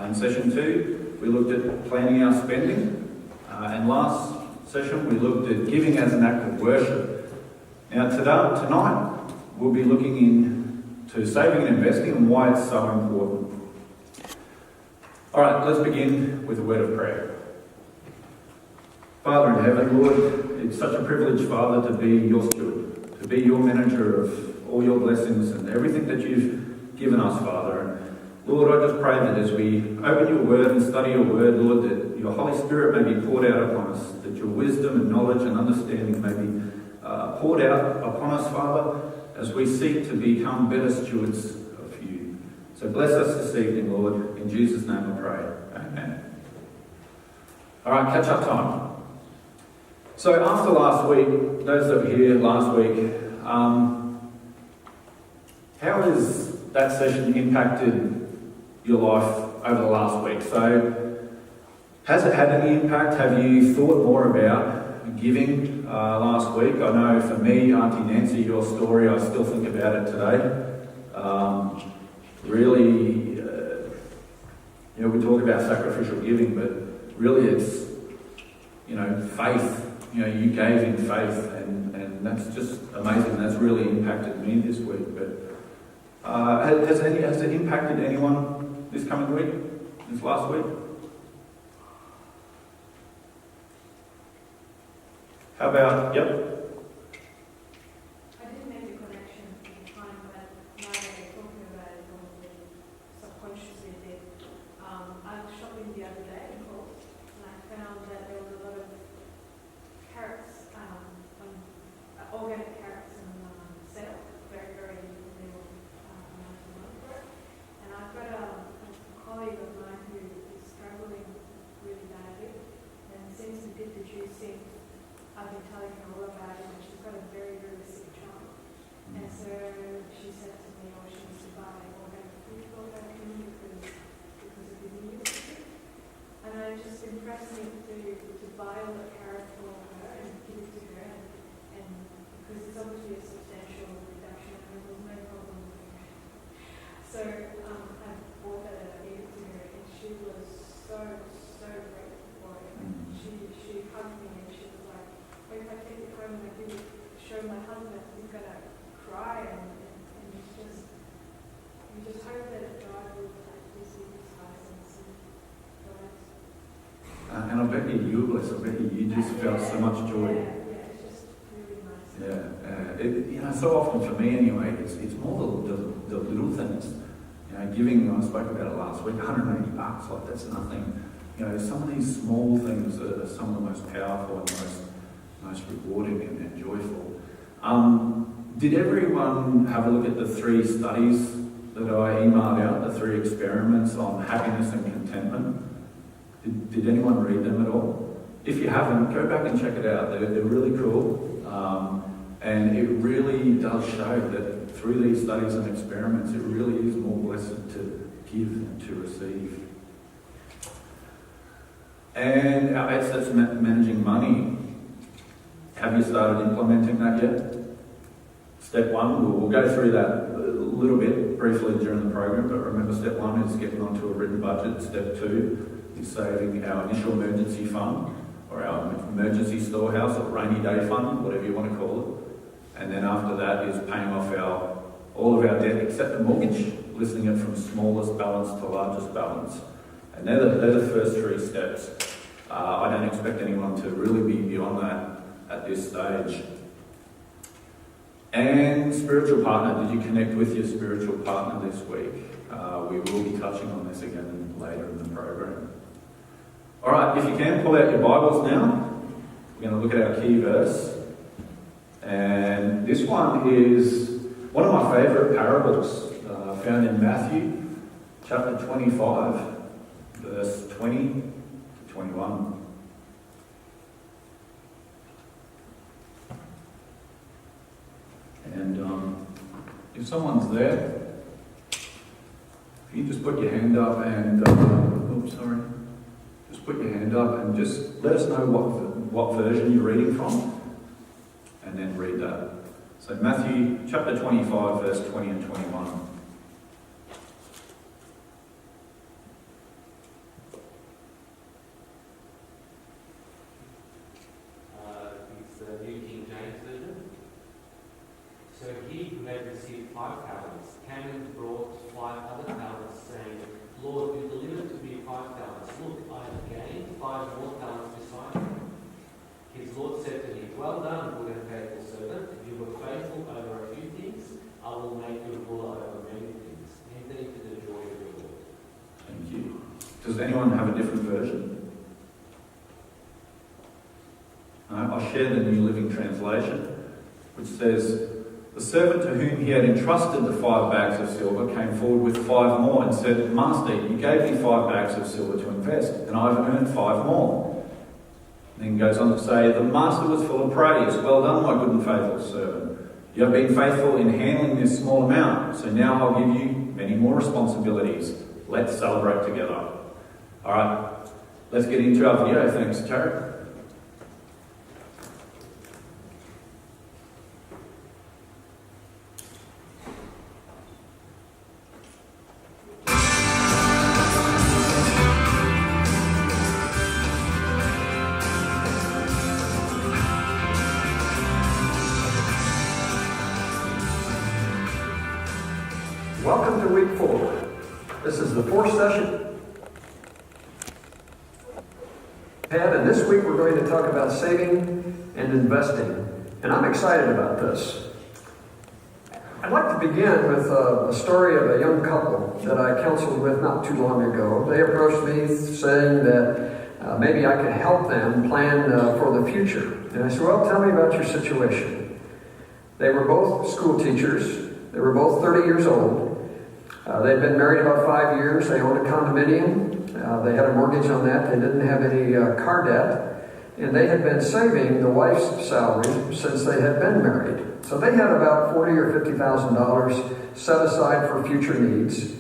In session 2, we looked at planning our spending. And last session, we looked at giving as an act of worship. Now, tonight, we'll be looking into saving and investing and why it's so important. All right, let's begin with a word of prayer. Father in heaven, Lord, it's such a privilege, Father, to be your steward, to be your manager of all your blessings and everything that you've given us, Father. And Lord, I just pray that as we open your word and study your word, Lord, that your Holy Spirit may be poured out upon us, that your wisdom and knowledge and understanding may be poured out upon us, Father, as we seek to become better stewards of you. So bless us this evening, Lord. In Jesus' name I pray. Amen. All right, catch up time. So after last week, those that were here last week, how has that session impacted your life over the last week? So has it had any impact? Have you thought more about giving last week? I know for me, Auntie Nancy, your story, I still think about it today. Really, we talk about sacrificial giving, but really it's, faith. You gave in faith, and that's just amazing. That's really impacted me this week. But has it impacted anyone this coming week, this last week? How about, yep? I didn't make the connection in time, but now that we're talking about it, probably subconsciously did. I was shopping the other day in Coles, and I found that there was a lot of carrots, organic carrots on sale, very, very little amount of money for it. And I've got a colleague of mine who is struggling really badly and since we did the juicing, I've been telling her all about it, and she's got a very, very sick child. And so she said to me, she needs to buy organic food for her because of the news. And I just impressed me to buy all the carrot for her and give it to her, and because it's obviously a substantial reduction, and there was no problem with it. So I bought that and I gave it to her, and she was so grateful for it. She hugged me and she was like, if I take it home and I show my husband, he's going to cry, and it's just, you just hope that God will receive his eyes and see God. And I bet you were blessed. I bet you just felt so much joy. Yeah, it's just really nice. Yeah, so often for me anyway, it's more the little things. Giving, I spoke about it last week, $180, like that's nothing. Some of these small things are some of the most powerful and most rewarding and joyful. Did everyone have a look at the 3 studies that I emailed out, the 3 experiments on happiness and contentment? Did anyone read them at all? If you haven't, go back and check it out. They're really cool. And it really does show that through these studies and experiments, it really is more blessed to give than to receive. And our 8 steps managing money. Have you started implementing that yet? Step 1, we'll go through that a little bit briefly during the program, but remember step 1 is getting onto a written budget. Step 2 is saving our initial emergency fund, or our emergency storehouse, or rainy day fund, whatever you want to call it. And then after that is paying off all of our debt except the mortgage, listing it from smallest balance to largest balance. And they're the first 3 steps. I don't expect anyone to really be beyond that at this stage. And spiritual partner, did you connect with your spiritual partner this week? We will be touching on this again later in the program. All right, if you can, pull out your Bibles now. We're going to look at our key verse. And this one is one of my favourite parables found in Matthew chapter 25, verse 20 to 21. And if someone's there, if you just put your hand up and, just put your hand up and just let us know what version you're reading from, and then read that. So Matthew chapter 25, verse 20 and 21. came and brought 5 other talents, saying, Lord, you delivered to me 5 talents. Look, I have gained 5 more talents beside you. His Lord said to him, well done, good and faithful servant. You were faithful over a few things. I will make you ruler over many things. Enter into the joy of your Lord. Thank you. Does anyone have a different version? I'll share the New Living Translation, which says, the servant to whom he had entrusted the 5 bags of silver came forward with 5 more and said, Master, you gave me 5 bags of silver to invest, and I've earned 5 more. And then goes on to say, the master was full of praise. Well done, my good and faithful servant. You have been faithful in handling this small amount, so now I'll give you many more responsibilities. Let's celebrate together. All right, let's get into our video. Thanks, Jared. Welcome to week 4. This is the 4th session. And this week we're going to talk about saving and investing. And I'm excited about this. I'd like to begin with a story of a young couple that I counseled with not too long ago. They approached me saying that maybe I could help them plan for the future. And I said, well, tell me about your situation. They were both school teachers. They were both 30 years old. They'd been married about 5 years. They owned a condominium. They had a mortgage on that. They didn't have any car debt. And they had been saving the wife's salary since they had been married. So they had about $40,000 or $50,000 set aside for future needs.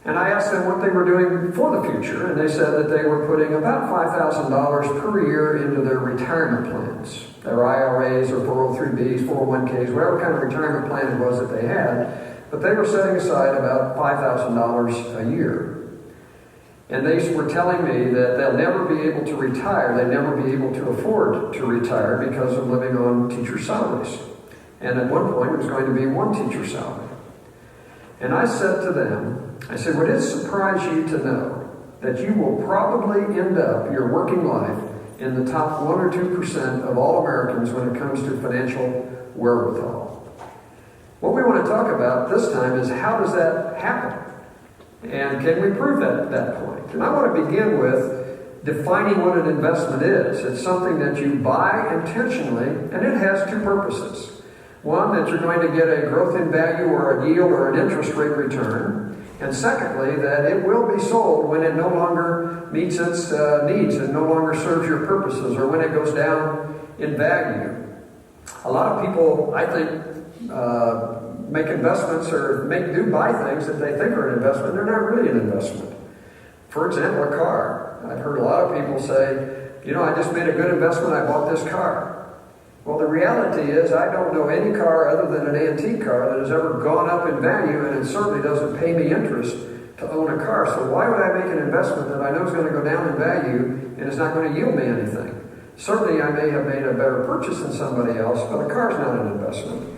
And I asked them what they were doing for the future. And they said that they were putting about $5,000 per year into their retirement plans. Their IRAs or 403Bs, 401Ks, whatever kind of retirement plan it was that they had. But they were setting aside about $5,000 a year. And they were telling me that they'll never be able to retire. They'll never be able to afford to retire because of living on teacher salaries. And at one point, it was going to be one teacher salary. And I said to them, I said, would it surprise you to know that you will probably end up your working life in the top 1 or 2% of all Americans when it comes to financial wherewithal? What we want to talk about this time is how does that happen? And can we prove that point? And I want to begin with defining what an investment is. It's something that you buy intentionally, and it has 2 purposes. One, that you're going to get a growth in value or a yield or an interest rate return. And secondly, that it will be sold when it no longer meets its needs and no longer serves your purposes or when it goes down in value. A lot of people, I think, make investments or buy things that they think are an investment. They're not really an investment. For example, a car. I've heard a lot of people say, I just made a good investment, I bought this car. Well, the reality is I don't know any car other than an antique car that has ever gone up in value, and it certainly doesn't pay me interest to own a car. So why would I make an investment that I know is going to go down in value and is not going to yield me anything? Certainly I may have made a better purchase than somebody else, but a car's not an investment.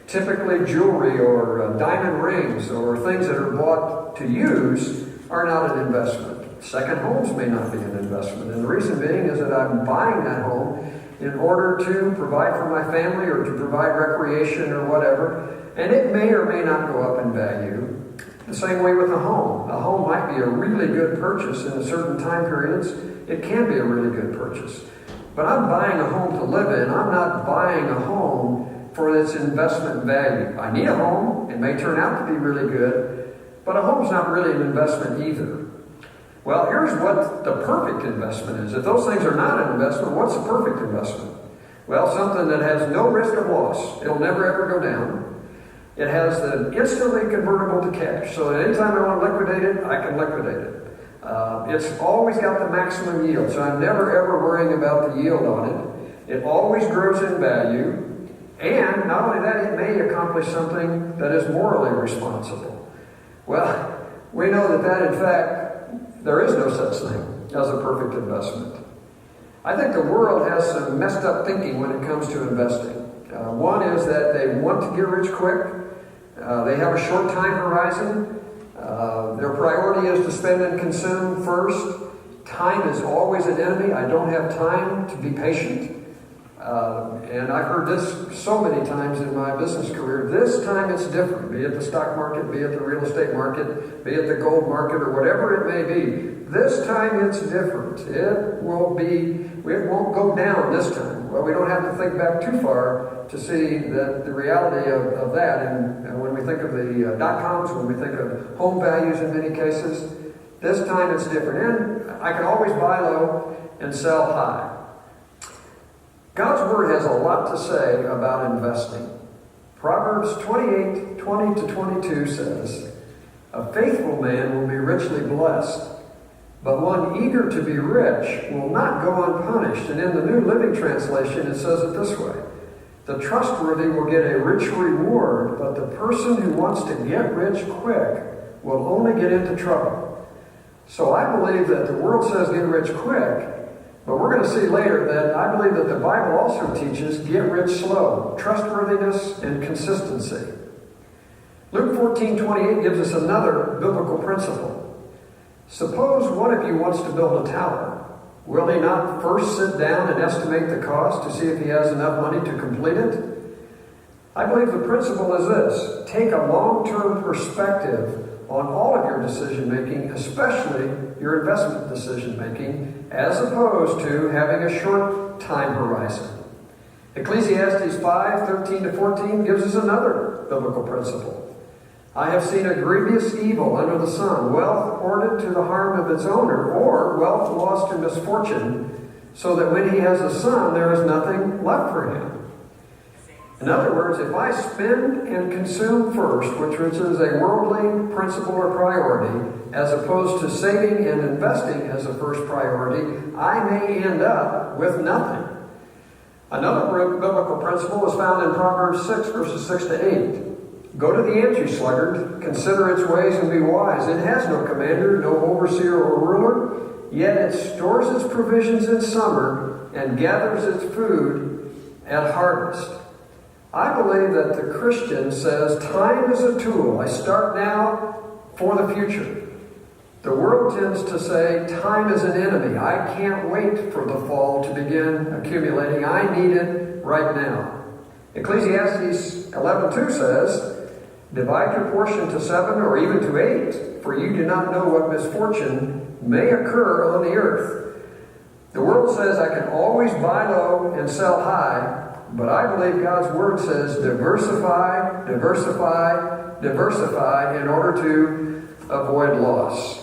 Typically jewelry or diamond rings or things that are bought to use are not an investment. Second homes may not be an investment. And the reason being is that I'm buying that home in order to provide for my family or to provide recreation or whatever. And it may or may not go up in value. The same way with a home. A home might be a really good purchase in certain time periods. It can be a really good purchase. But I'm buying a home to live in. I'm not buying a home for its investment value. I need a home. It may turn out to be really good, but a home's not really an investment either. Well, here's what the perfect investment is. If those things are not an investment, what's the perfect investment? Well, something that has no risk of loss. It'll never ever go down. It has the instantly convertible to cash. So anytime I want to liquidate it, I can liquidate it. It's always got the maximum yield, so I'm never ever worrying about the yield on it. It always grows in value. And not only that, it may accomplish something that is morally responsible. Well, we know that in fact, there is no such thing as a perfect investment. I think the world has some messed up thinking when it comes to investing. One is that they want to get rich quick. They have a short time horizon. Their priority is to spend and consume first. Time is always an enemy. I don't have time to be patient. And I've heard this so many times in my business career. This time it's different, be it the stock market, be it the real estate market, be it the gold market, or whatever it may be. This time it's different. It won't go down this time. Well, we don't have to think back too far to see that the reality of that. And when we think of the dot-coms, when we think of home values in many cases, this time it's different. And I can always buy low and sell high. God's Word has a lot to say about investing. Proverbs 28:20-22 says, "A faithful man will be richly blessed, but one eager to be rich will not go unpunished." And in the New Living Translation, it says it this way, "The trustworthy will get a rich reward, but the person who wants to get rich quick will only get into trouble." So I believe that the world says get rich quick, but we're going to see later that I believe that the Bible also teaches get rich slow, trustworthiness and consistency. Luke 14:28 gives us another biblical principle. Suppose one of you wants to build a tower. Will he not first sit down and estimate the cost to see if he has enough money to complete it? I believe the principle is this: take a long-term perspective on all of your decision making, especially your investment decision making, as opposed to having a short time horizon. Ecclesiastes 5:13-14 gives us another biblical principle. "I have seen a grievous evil under the sun, wealth hoarded to the harm of its owner, or wealth lost to misfortune, so that when he has a son, there is nothing left for him." In other words, if I spend and consume first, which is a worldly principle or priority, as opposed to saving and investing as a first priority, I may end up with nothing. Another biblical principle is found in Proverbs 6, verses 6-8. "Go to the ant, you sluggard, consider its ways and be wise. It has no commander, no overseer or ruler, yet it stores its provisions in summer and gathers its food at harvest." I believe that the Christian says time is a tool. I start now for the future. The world tends to say time is an enemy. I can't wait for the fall to begin accumulating. I need it right now. Ecclesiastes 11:2 says, "Divide your portion to 7 or even to 8, for you do not know what misfortune may occur on the earth." The world says I can always buy low and sell high, but I believe God's Word says diversify, diversify, diversify in order to avoid loss.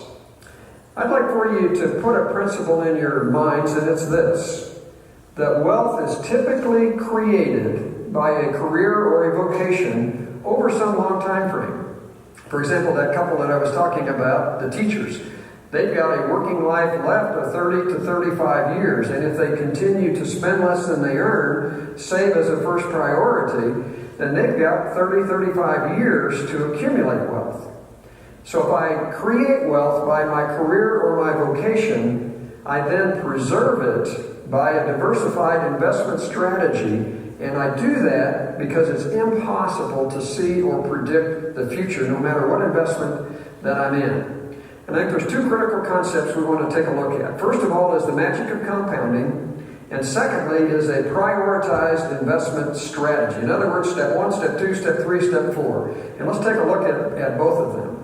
I'd like for you to put a principle in your minds, and it's this: that wealth is typically created by a career or a vocation over some long time frame. For example, that couple that I was talking about, the teachers, they've got a working life left of 30 to 35 years, and if they continue to spend less than they earn, save as a first priority, then they've got 30, 35 years to accumulate wealth. So if I create wealth by my career or my vocation, I then preserve it by a diversified investment strategy, and I do that because it's impossible to see or predict the future, no matter what investment that I'm in. And I think there's two critical concepts we want to take a look at. First of all is the magic of compounding, and secondly is a prioritized investment strategy. In other words, step 1, step 2, step 3, step 4. And let's take a look at both of them.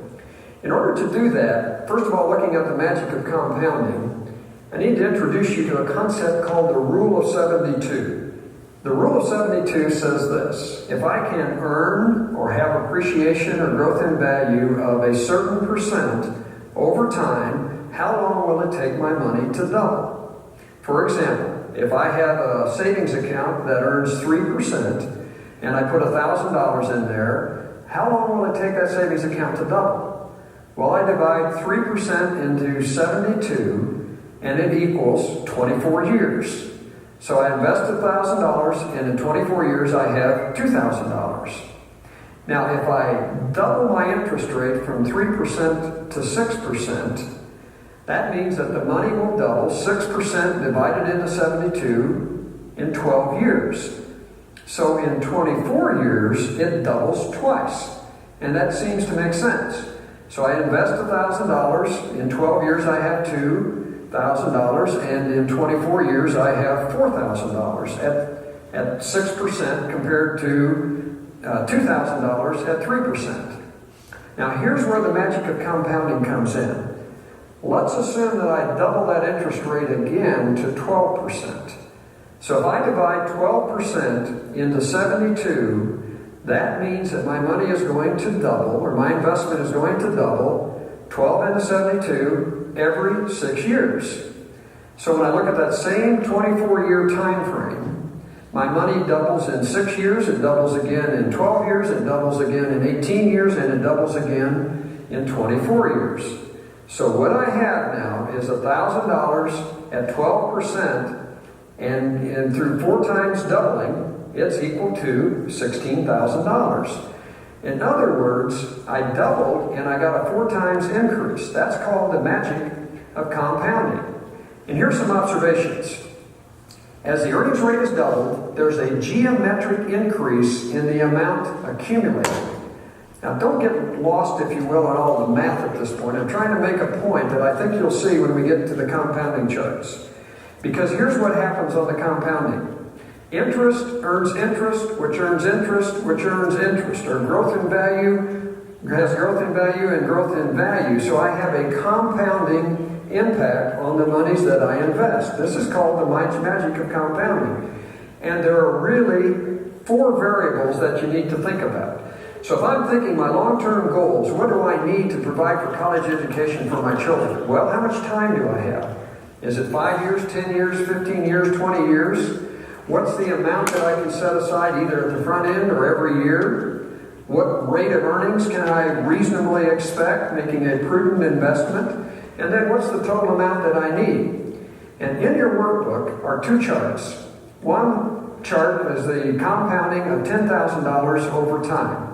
In order to do that, first of all, looking at the magic of compounding, I need to introduce you to a concept called the Rule of 72. The Rule of 72 says this: if I can earn or have appreciation or growth in value of a certain percent over time, how long will it take my money to double? For example, if I have a savings account that earns 3% and I put $1,000 in there, how long will it take that savings account to double? Well, I divide 3% into 72, and it equals 24 years. So I invest $1,000, and in 24 years I have $2,000. Now, if I double my interest rate from 3% to 6%, that means that the money will double 6% divided into 72 in 12 years. So in 24 years, it doubles twice. And that seems to make sense. So I invest $1,000. In 12 years, I have $2,000. And in 24 years, I have $4,000 at 6% compared to $2,000 at 3%. Now, here's where the magic of compounding comes in. Let's assume that I double that interest rate again to 12%. So if I divide 12% into 72, that means that my money is going to double, or my investment is going to double, 12 into 72, every 6 years. So when I look at that same 24-year time frame, my money doubles in 6 years, it doubles again in 12 years, it doubles again in 18 years, and it doubles again in 24 years. So what I have now is $1,000 at 12%, and through 4 times doubling, it's equal to $16,000. In other words, I doubled and I got a 4 times increase. That's called the magic of compounding. And here's some observations. As the earnings rate is doubled, there's a geometric increase in the amount accumulated. Now, don't get lost, if you will, in all the math at this point. I'm trying to make a point that I think you'll see when we get to the compounding charts. Because here's what happens on the compounding. Interest earns interest, which earns interest, which earns interest. Or growth in value has growth in value and growth in value. So I have a compounding impact on the monies that I invest. This is called the magic of compounding. And there are really 4 variables that you need to think about. So if I'm thinking my long-term goals, what do I need to provide for college education for my children? Well, how much time do I have? Is it 5 years, 10 years, 15 years, 20 years? What's the amount that I can set aside either at the front end or every year? What rate of earnings can I reasonably expect, making a prudent investment? And then what's the total amount that I need? And in your workbook are 2 charts. One chart is the compounding of $10,000 over time.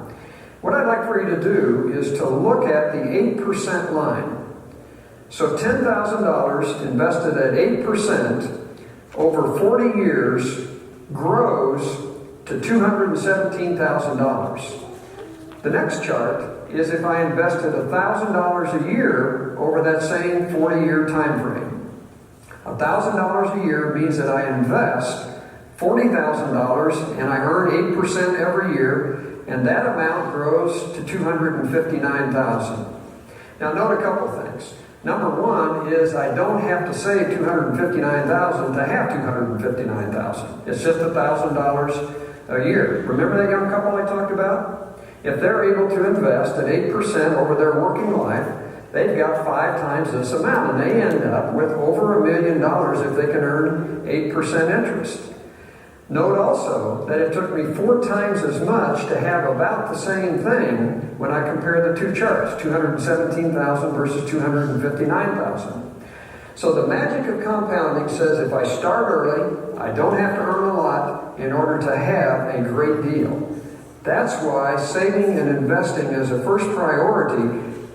What I'd like for you to do is to look at the 8% line. So $10,000 invested at 8% over 40 years grows to $217,000. The next chart is if I invested $1,000 a year over that same 40-year time frame. $1,000 a year means that I invest $40,000 and I earn 8% every year, and that amount grows to $259,000. Now note a couple things. Number one is I don't have to save $259,000 to have $259,000. It's just $1,000 a year. Remember that young couple I talked about? If they're able to invest at 8% over their working life, they've got 5 times this amount, and they end up with over $1 million if they can earn 8% interest. Note also that it took me 4 times as much to have about the same thing when I compare the 2 charts, $217,000 versus $259,000. So the magic of compounding says if I start early, I don't have to earn a lot in order to have a great deal. That's why saving and investing is a first priority,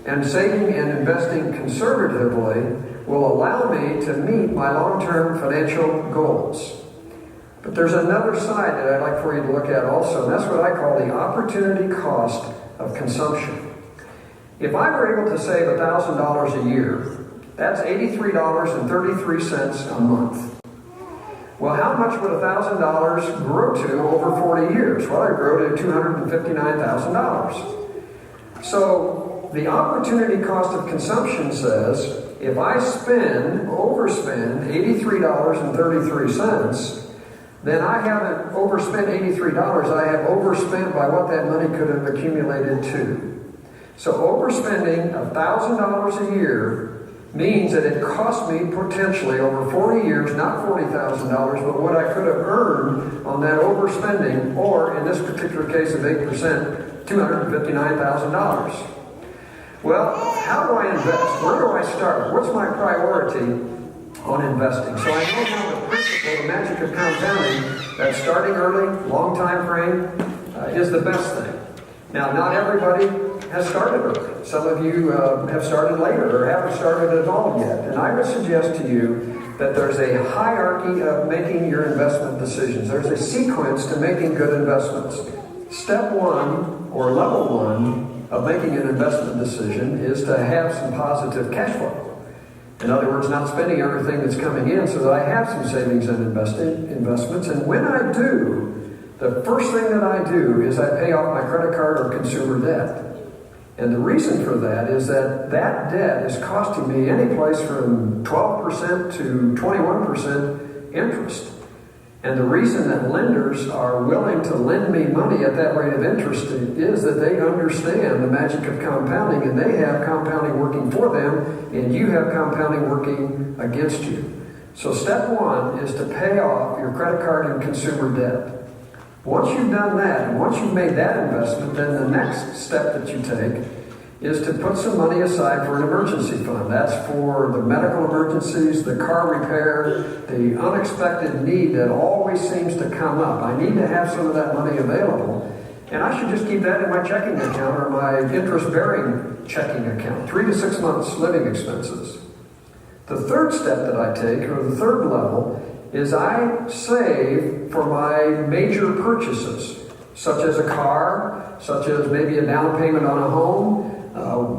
and saving and investing conservatively will allow me to meet my long-term financial goals. But there's another side that I'd like for you to look at also, and that's what I call the opportunity cost of consumption. If I were able to save $1,000 a year, that's $83.33 a month. Well, how much would $1,000 grow to over 40 years? Well, it grew to $259,000. So the opportunity cost of consumption says if I overspend $83.33, then I haven't overspent $83, I have overspent by what that money could have accumulated to. So overspending $1,000 a year means that it cost me potentially over 40 years, not $40,000, but what I could have earned on that overspending, or in this particular case of 8%, $259,000. Well, how do I invest? Where do I start? What's my priority on investing? So I know now the principle, the magic of compounding, that starting early, long time frame, is the best thing. Now, not everybody has started early. Some of you have started later or haven't started at all yet. And I would suggest to you that there's a hierarchy of making your investment decisions. There's a sequence to making good investments. Step 1, or level 1, of making an investment decision is to have some positive cash flow. In other words, not spending everything that's coming in so that I have some savings and investments. And when I do, the first thing that I do is I pay off my credit card or consumer debt. And the reason for that is that that debt is costing me any place from 12% to 21% interest. And the reason that lenders are willing to lend me money at that rate of interest is that they understand the magic of compounding, and they have compounding working for them, and you have compounding working against you. So step one is to pay off your credit card and consumer debt. Once you've done that, and once you've made that investment, then the next step that you take is to put some money aside for an emergency fund. That's for the medical emergencies, the car repair, the unexpected need that always seems to come up. I need to have some of that money available, and I should just keep that in my checking account or my interest-bearing checking account, 3 to 6 months living expenses. The third step that I take, or the third level, is I save for my major purchases, such as a car, such as maybe a down payment on a home.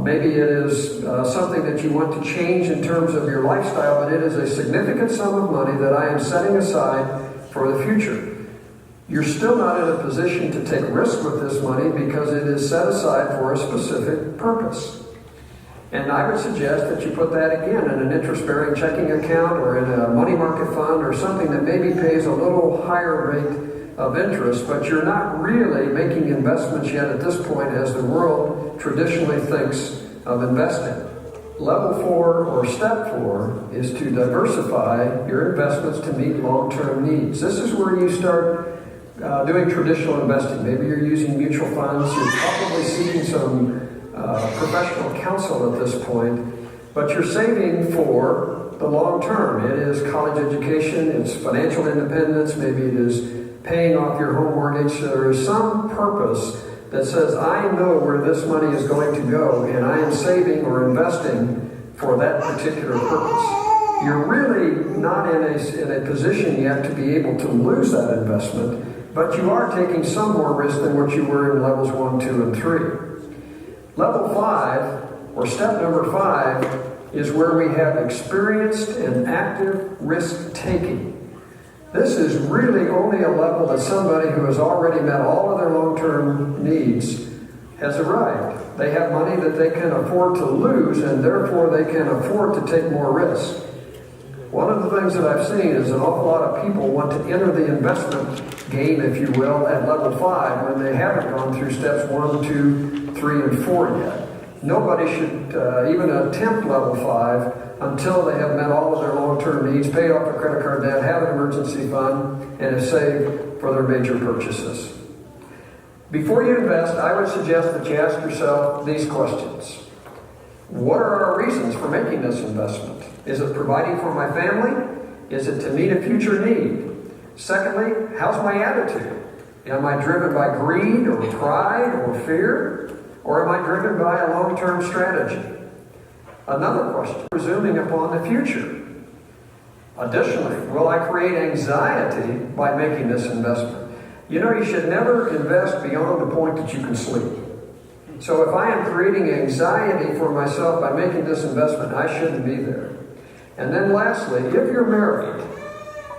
Maybe it is something that you want to change in terms of your lifestyle, but it is a significant sum of money that I am setting aside for the future. You're still not in a position to take risk with this money because it is set aside for a specific purpose. And I would suggest that you put that again in an interest-bearing checking account or in a money market fund or something that maybe pays a little higher rate of interest, but you're not really making investments yet at this point as the world traditionally thinks of investing. Level 4 or step 4 is to diversify your investments to meet long-term needs. This is where you start doing traditional investing. Maybe you're using mutual funds. You're probably seeking some professional counsel at this point, but you're saving for the long term. It is college education, it's financial independence, maybe it is paying off your home mortgage. There is some purpose that says, I know where this money is going to go, and I am saving or investing for that particular purpose. You're really not in a position yet to be able to lose that investment, but you are taking some more risk than what you were in levels 1, 2, and 3. Level 5, or step number 5, is where we have experienced and active risk-taking. This is really only a level that somebody who has already met all of their long-term needs has arrived. They have money that they can afford to lose, and therefore they can afford to take more risk. One of the things that I've seen is an awful lot of people want to enter the investment game, if you will, at level 5 when they haven't gone through steps 1, 2, 3, and 4 yet. Nobody should even attempt level 5 until they have met all of their long-term needs, paid off their credit card debt, have an emergency fund, and have saved for their major purchases. Before you invest, I would suggest that you ask yourself these questions. What are our reasons for making this investment? Is it providing for my family? Is it to meet a future need? Secondly, how's my attitude? Am I driven by greed or pride or fear? Or am I driven by a long-term strategy? Another question, presuming upon the future. Additionally, will I create anxiety by making this investment? You know, you should never invest beyond the point that you can sleep. So if I am creating anxiety for myself by making this investment, I shouldn't be there. And then lastly, if you're married,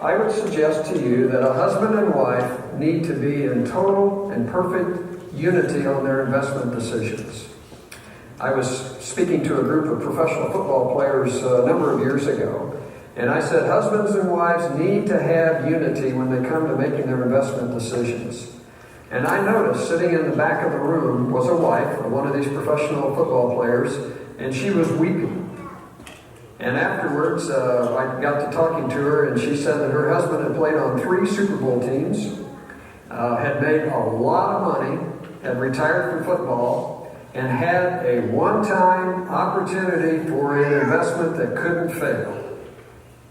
I would suggest to you that a husband and wife need to be in total and perfect unity on their investment decisions. I was speaking to a group of professional football players a number of years ago, and I said husbands and wives need to have unity when they come to making their investment decisions. And I noticed sitting in the back of the room was a wife of one of these professional football players, and she was weeping. And afterwards, I got to talking to her, and she said that her husband had played on 3 Super Bowl teams, had made a lot of money, had retired from football, and had a one-time opportunity for an investment that couldn't fail.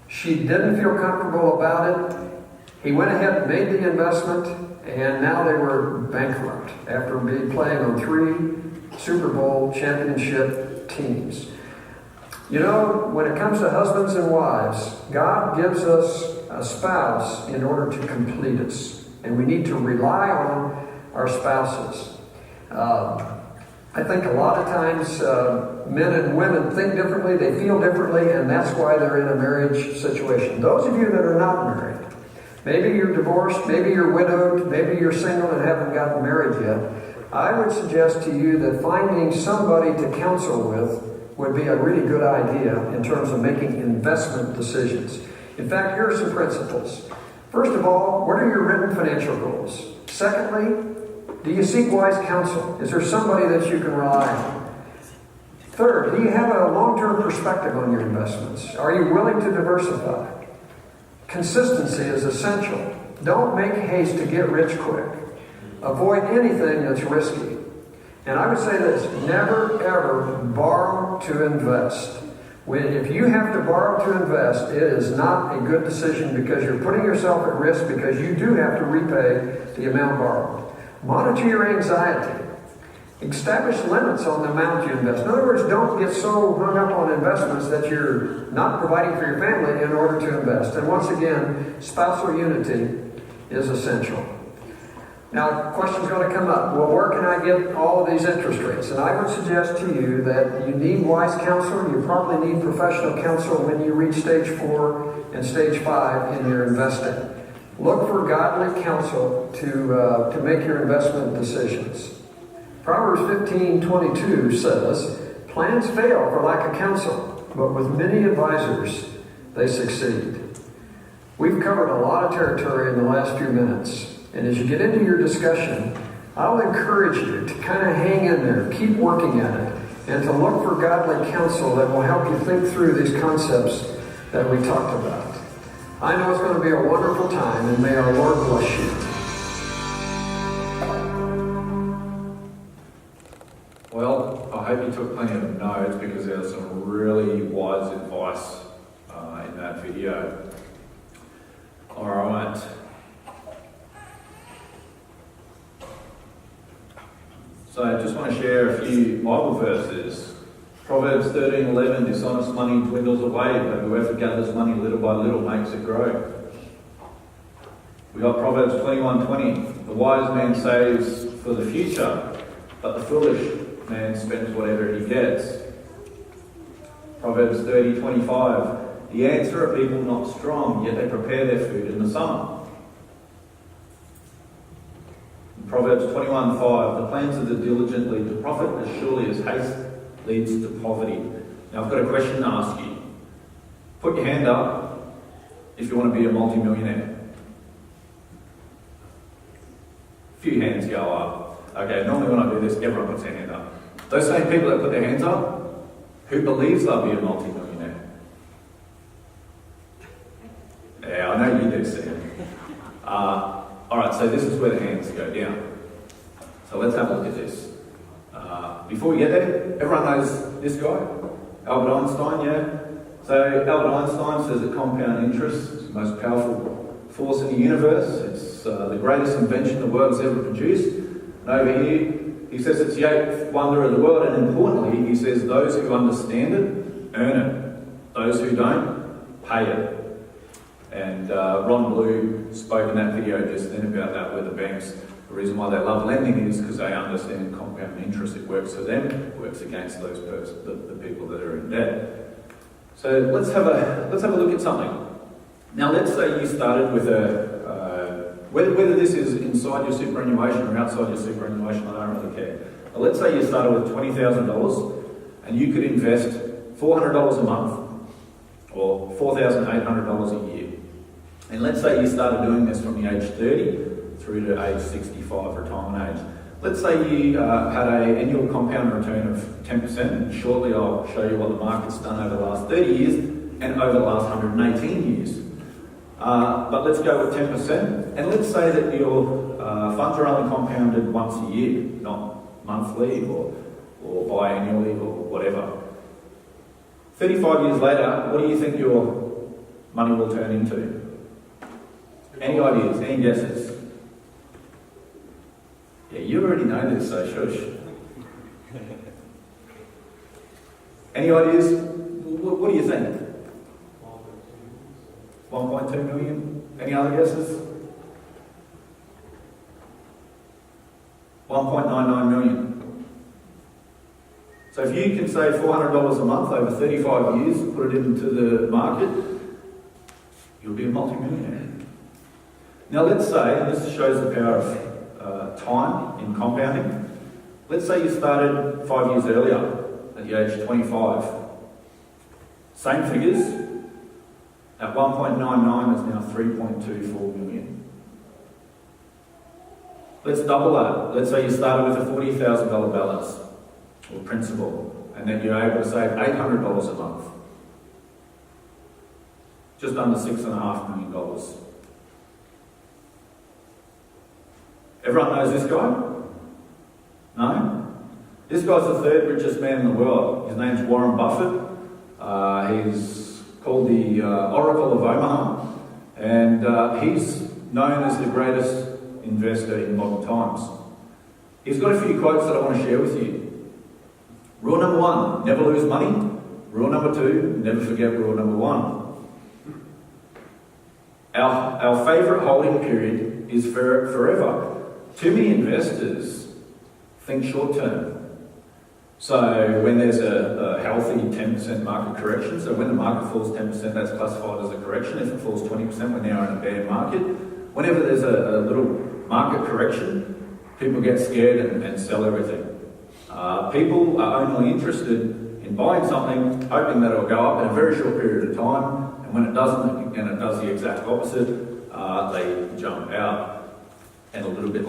She didn't feel comfortable about it. He went ahead and made the investment, and now they were bankrupt after playing on 3 Super Bowl championship teams. You know, when it comes to husbands and wives, God gives us a spouse in order to complete us, and we need to rely on our spouses. I think a lot of times men and women think differently, they feel differently, and that's why they're in a marriage situation. Those of you that are not married, maybe you're divorced, maybe you're widowed, maybe you're single and haven't gotten married yet, I would suggest to you that finding somebody to counsel with would be a really good idea in terms of making investment decisions. In fact, here are some principles. First of all, what are your written financial goals? Secondly, do you seek wise counsel? Is there somebody that you can rely on? Third, do you have a long-term perspective on your investments? Are you willing to diversify? Consistency is essential. Don't make haste to get rich quick. Avoid anything that's risky. And I would say this, never ever borrow to invest. If you have to borrow to invest, it is not a good decision because you're putting yourself at risk because you do have to repay the amount borrowed. Monitor your anxiety. Establish limits on the amount you invest. In other words, don't get so hung up on investments that you're not providing for your family in order to invest. And once again, spousal unity is essential. Now, question's going to come up. Well, where can I get all of these interest rates? And I would suggest to you that you need wise counsel. You probably need professional counsel when you reach stage 4 and stage 5 in your investing. Look for godly counsel to make your investment decisions. Proverbs 15:22 says, "Plans fail for lack of counsel, but with many advisors they succeed." We've covered a lot of territory in the last few minutes. And as you get into your discussion, I'll encourage you to kind of hang in there, keep working at it, and to look for godly counsel that will help you think through these concepts that we talked about. I know it's going to be a wonderful time, and may our Lord bless you. Well, I hope you took plenty of notes because there was some really wise advice in that video. All right. So I just want to share a few Bible verses. Proverbs 13:11, dishonest money dwindles away, but whoever gathers money little by little makes it grow. We got Proverbs 21:20, the wise man saves for the future, but the foolish man spends whatever he gets. Proverbs 30:25, the ants are a people not strong, yet they prepare their food in the summer. Proverbs 21:5, the plans of the diligent lead to profit as surely as haste leads to poverty. Now I've got a question to ask you. Put your hand up if you want to be a multi-millionaire. Few hands go up. Okay, normally when I do this, everyone puts their hand up. Those same people that put their hands up, who believes they'll be a multi-millionaire? Yeah, I know you do, Sam. Alright, so this is where the hands go down. So let's have a look at this. Before we get there, everyone knows this guy, Albert Einstein, yeah? So Albert Einstein says that compound interest is the most powerful force in the universe. It's the greatest invention the world has ever produced. And over here, he says it's the 8th wonder of the world, and importantly, he says those who understand it, earn it. Those who don't, pay it. And Ron Blue spoke in that video just then about that, where the banks, the reason why they love lending is because they understand compound interest. It works for them, it works against those the people that are in debt. So let's have a look at something. Now let's say you started with whether this is inside your superannuation or outside your superannuation, I don't really care. But let's say you started with $20,000 and you could invest $400 a month or $4,800 a year. And let's say you started doing this from the age 30 through to age 65, retirement age. Let's say you had an annual compound return of 10%, and shortly I'll show you what the market's done over the last 30 years and over the last 118 years. But let's go with 10%, and let's say that your funds are only compounded once a year, not monthly or biannually or whatever. 35 years later, what do you think your money will turn into? Any ideas? Any guesses? Yeah, you already know this, so shush. Any ideas? What do you think? 1.2 million? Any other guesses? 1.99 million. So if you can save $400 a month over 35 years, put it into the market, you'll be a multi-millionaire. Now let's say, and this shows the power of time in compounding, let's say you started 5 years earlier at the age of 25. Same figures, at 1.99 is now 3.24 million. Let's double that. Let's say you started with a $40,000 balance or principal, and then you're able to save $800 a month. Just under $6.5 million. Everyone knows this guy? No? This guy's the third richest man in the world. His name's Warren Buffett. He's called the Oracle of Omaha, and he's known as the greatest investor in modern times. He's got a few quotes that I want to share with you. Rule number 1, never lose money. Rule number 2, never forget rule number 1. Our favourite holding period is forever. Too many investors think short term. So when there's a healthy 10% market correction, so when the market falls 10%, that's classified as a correction. If it falls 20%, we're now in a bear market. Whenever there's a little market correction, people get scared and sell everything. People are only interested in buying something, hoping that it'll go up in a very short period of time, and when it doesn't, and it does the exact opposite, they jump out. And a little bit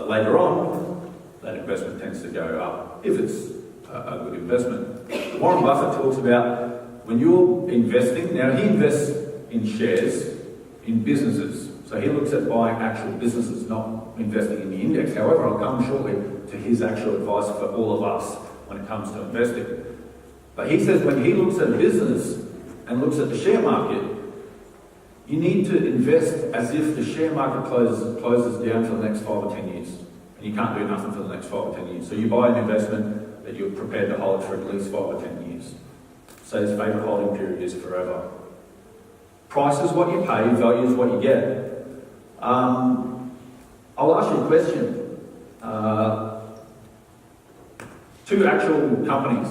later on, that investment tends to go up, if it's a good investment. Warren Buffett talks about when you're investing, now he invests in shares in businesses. So he looks at buying actual businesses, not investing in the index. However, I'll come shortly to his actual advice for all of us when it comes to investing. But he says when he looks at a business and looks at the share market, you need to invest as if the share market closes down for the next 5 or 10 years. And you can't do nothing for the next 5 or 10 years. So you buy an investment that you're prepared to hold for at least 5 or 10 years. So his favourite holding period is forever. Price is what you pay, value is what you get. I'll ask you a question. 2 actual companies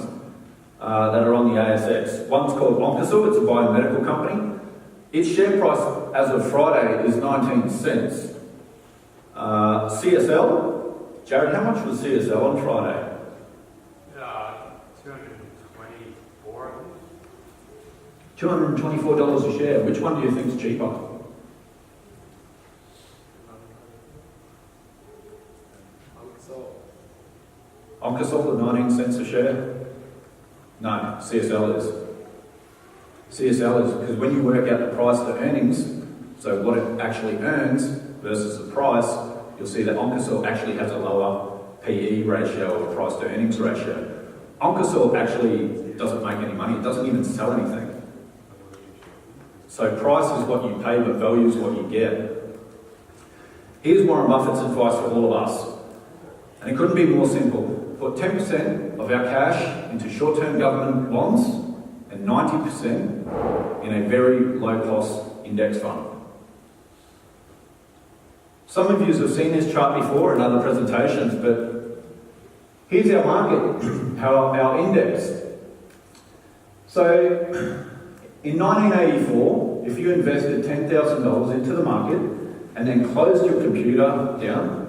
that are on the ASX. One's called Oncosil, it's a biomedical company. Its share price as of Friday is 19 cents. CSL, Jared, how much was CSL on Friday? 224, I think. $224 a share. Which one do you think is cheaper? Oncosil at 19 cents a share? No, CSL is. CSL is, because when you work out the price to earnings, so what it actually earns versus the price, you'll see that Oncosil actually has a lower PE ratio or price to earnings ratio. Oncosil actually doesn't make any money, it doesn't even sell anything. So price is what you pay, but value is what you get. Here's Warren Buffett's advice for all of us, and it couldn't be more simple. Put 10% of our cash into short-term government bonds and 90% in a very low-cost index fund. Some of you have seen this chart before in other presentations, but here's our market, our index. So in 1984, if you invested $10,000 into the market and then closed your computer down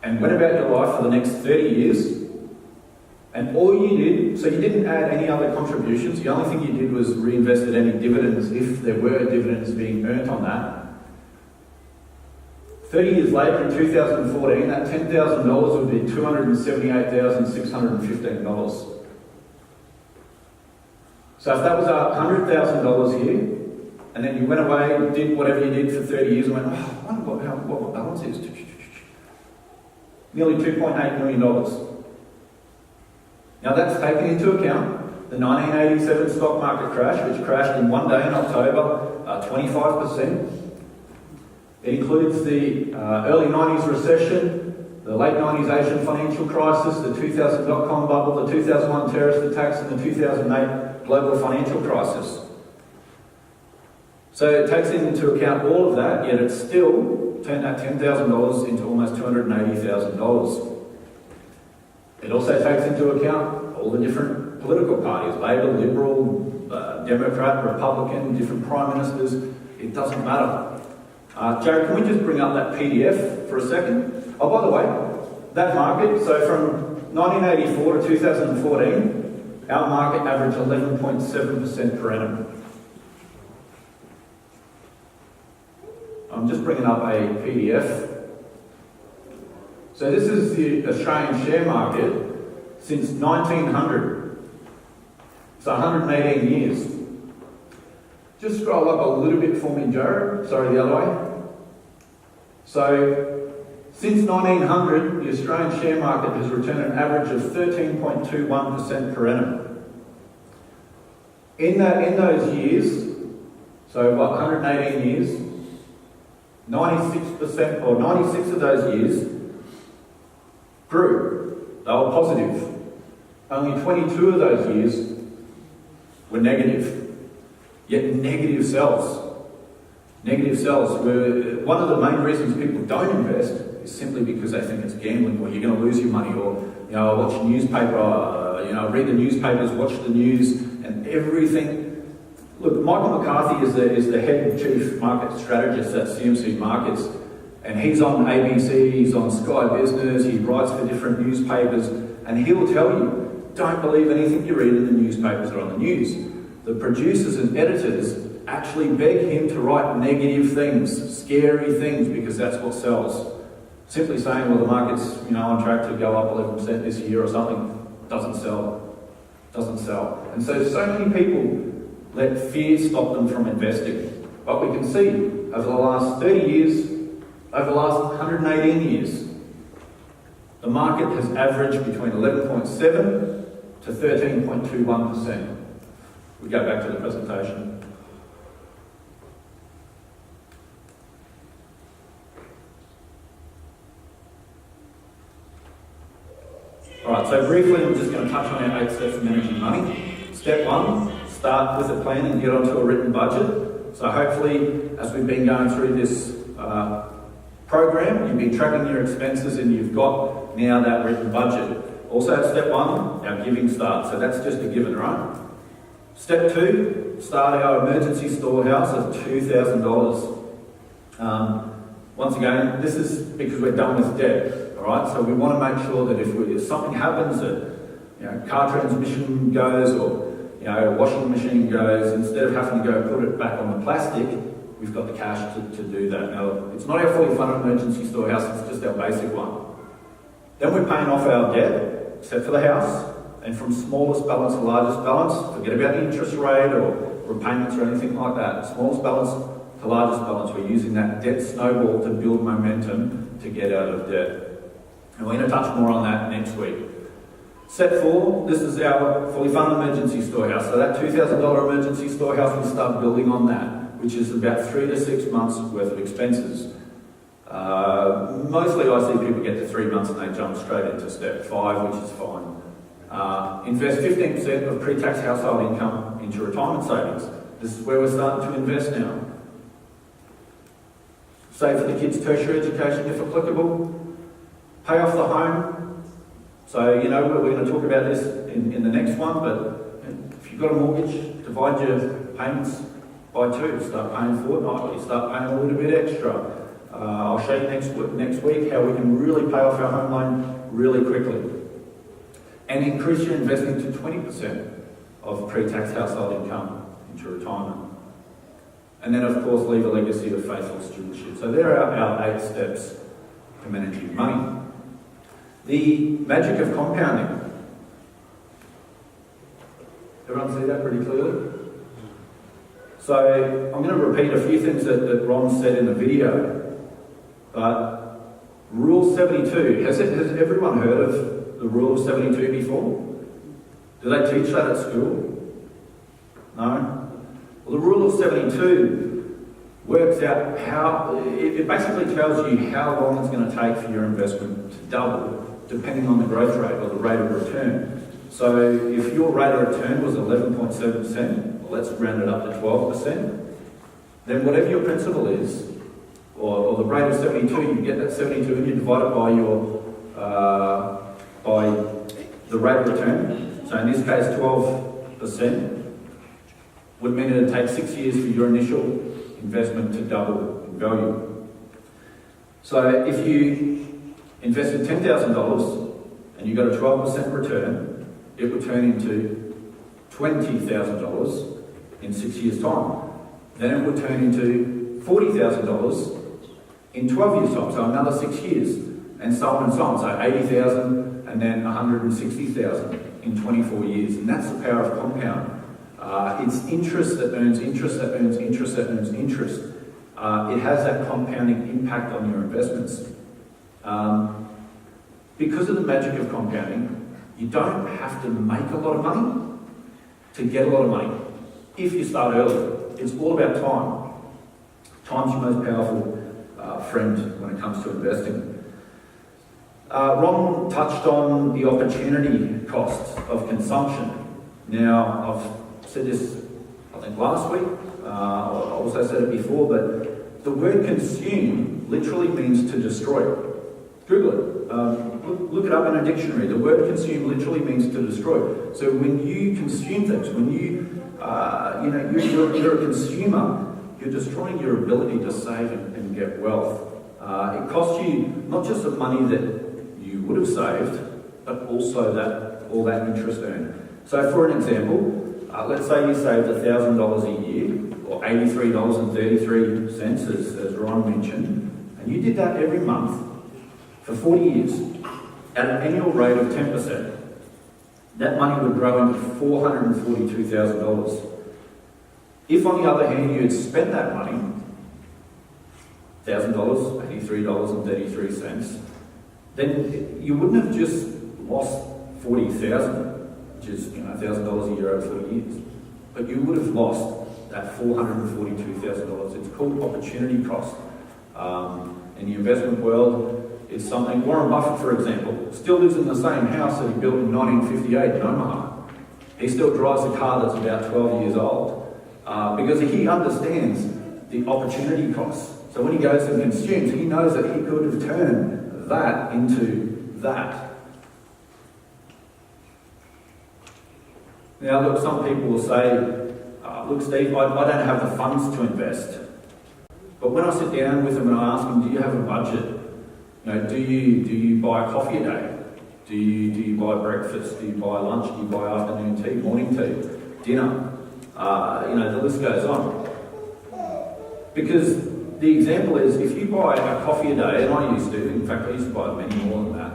and went about your life for the next 30 years, and all you did, so you didn't add any other contributions, the only thing you did was reinvested any dividends if there were dividends being earned on that. 30 years later, in 2014, that $10,000 would be $278,615. So if that was $100,000 here, and then you went away and did whatever you did for 30 years and went, oh, I wonder what my balance is. Nearly $2.8 million. Now that's taken into account the 1987 stock market crash, which crashed in one day in October, 25%. It includes the early 90s recession, the late 90s Asian financial crisis, the 2000 dot-com bubble, the 2001 terrorist attacks, and the 2008 global financial crisis. So it takes into account all of that, yet it's still turned that $10,000 into almost $280,000. It also takes into account all the different political parties, Labor, Liberal, Democrat, Republican, different prime ministers. It doesn't matter. Jared, can we just bring up that PDF for a second? Oh, by the way, that market, so from 1984 to 2014, our market averaged 11.7% per annum. I'm just bringing up a PDF. So this is the Australian share market since 1900. So 118 years. Just scroll up a little bit for me, Joe. Sorry, the other way. So, since 1900, the Australian share market has returned an average of 13.21% per annum. In those years, so what, 118 years, 96% or 96 of those years grew. They were positive. Only 22 of those years were negative. Yet negative sells. Negative sells were one of the main reasons people don't invest is simply because they think it's gambling, or you're going to lose your money, or watch the newspaper, read the newspapers, watch the news, and everything. Look, Michael McCarthy is the head chief market strategist at CMC Markets, and he's on ABC, he's on Sky Business, he writes for different newspapers, and he'll tell you, don't believe anything you read in the newspapers or on the news. The producers and editors actually beg him to write negative things, scary things, because that's what sells. Simply saying, well, the market's on track to go up 11% this year or something, doesn't sell. Doesn't sell. And so many people let fear stop them from investing. But we can see over the last 30 years, over the last 118 years, the market has averaged between 11.7 to 13.21%. We go back to the presentation. Alright, so briefly we're just going to touch on our 8 steps of managing money. Step 1, start with a plan and get onto a written budget. So hopefully, as we've been going through this program, you've been tracking your expenses and you've got now that written budget. Also at step 1, our giving start. So that's just a given, right? Step 2, start our emergency storehouse of $2,000. Once again, this is because we're done with debt, all right? So we want to make sure that if something happens, that car transmission goes or washing machine goes, instead of having to go put it back on the plastic, we've got the cash to do that. Now, it's not our fully funded emergency storehouse; it's just our basic one. Then we're paying off our debt, except for the house. And from smallest balance to largest balance, forget about the interest rate or repayments or anything like that. Smallest balance to largest balance, we're using that debt snowball to build momentum to get out of debt. And we're going to touch more on that next week. Step 4, this is our fully funded emergency storehouse. So that $2,000 emergency storehouse, we start building on that, which is about 3 to 6 months worth of expenses. Mostly I see people get to 3 months and they jump straight into step 5, which is fine. Invest 15% of pre-tax household income into retirement savings. This is where we're starting to invest now. Save for the kids' tertiary education if applicable. Pay off the home. So, we're going to talk about this in the next one, but if you've got a mortgage, divide your payments by 2. Start paying fortnightly, start paying a little bit extra. I'll show you next week how we can really pay off our home loan really quickly. And increase your investing to 20% of pre-tax household income into retirement. And then, of course, leave a legacy of faithful stewardship. So there are our 8 steps to managing money. The magic of compounding. Everyone see that pretty clearly? So I'm going to repeat a few things that Ron said in the video. But Rule 72, has everyone heard of the Rule of 72 before? Do they teach that at school? No? Well, the Rule of 72 works out how, it basically tells you how long it's going to take for your investment to double, depending on the growth rate or the rate of return. So if your rate of return was 11.7%, well, let's round it up to 12%, then whatever your principal is, or the rate of 72, you get that 72 and you divide it by your, by the rate of return, so in this case 12%, would mean it would take 6 years for your initial investment to double in value. So if you invested $10,000 and you got a 12% return, it would turn into $20,000 in 6 years' time. Then it would turn into $40,000 in 12 years' time, so another 6 years, and so on and so on. So 80,000 and then 160,000 in 24 years, and that's the power of compound. It's interest that earns interest that earns interest that earns interest. It has that compounding impact on your investments. Because of the magic of compounding, you don't have to make a lot of money to get a lot of money if you start early. It's all about time. Time's your most powerful friend when it comes to investing. Ron touched on the opportunity costs of consumption. Now, I've said this, I think, last week. I also said it before, but the word consume literally means to destroy. Google it. Look it up in a dictionary. The word consume literally means to destroy. So when you consume things, when you're a consumer, you're destroying your ability to save and get wealth. It costs you not just the money that you would have saved, but also all that interest earned. So for an example, let's say you saved $1,000 a year, or $83.33, as Ron mentioned, and you did that every month for 40 years at an annual rate of 10%. That money would grow into $442,000. If, on the other hand, you had spent that money, $1,000, $83.33, then you wouldn't have just lost $40,000, which is $1,000 a year over 40 years, but you would have lost that $442,000. It's called opportunity cost. In the investment world, it's something. Warren Buffett, for example, still lives in the same house that he built in 1958 in Omaha. He still drives a car that's about 12 years old because he understands the opportunity costs. So when he goes and consumes, he knows that he could have turned that into that. Now, look, some people will say, look, Steve, I don't have the funds to invest. But when I sit down with them and I ask them, do you have a budget? Do you buy coffee a day? Do you buy breakfast? Do you buy lunch? Do you buy afternoon tea, morning tea, dinner? The list goes on. Because the example is, if you buy a coffee a day, and I used to, in fact I used to buy many more than that,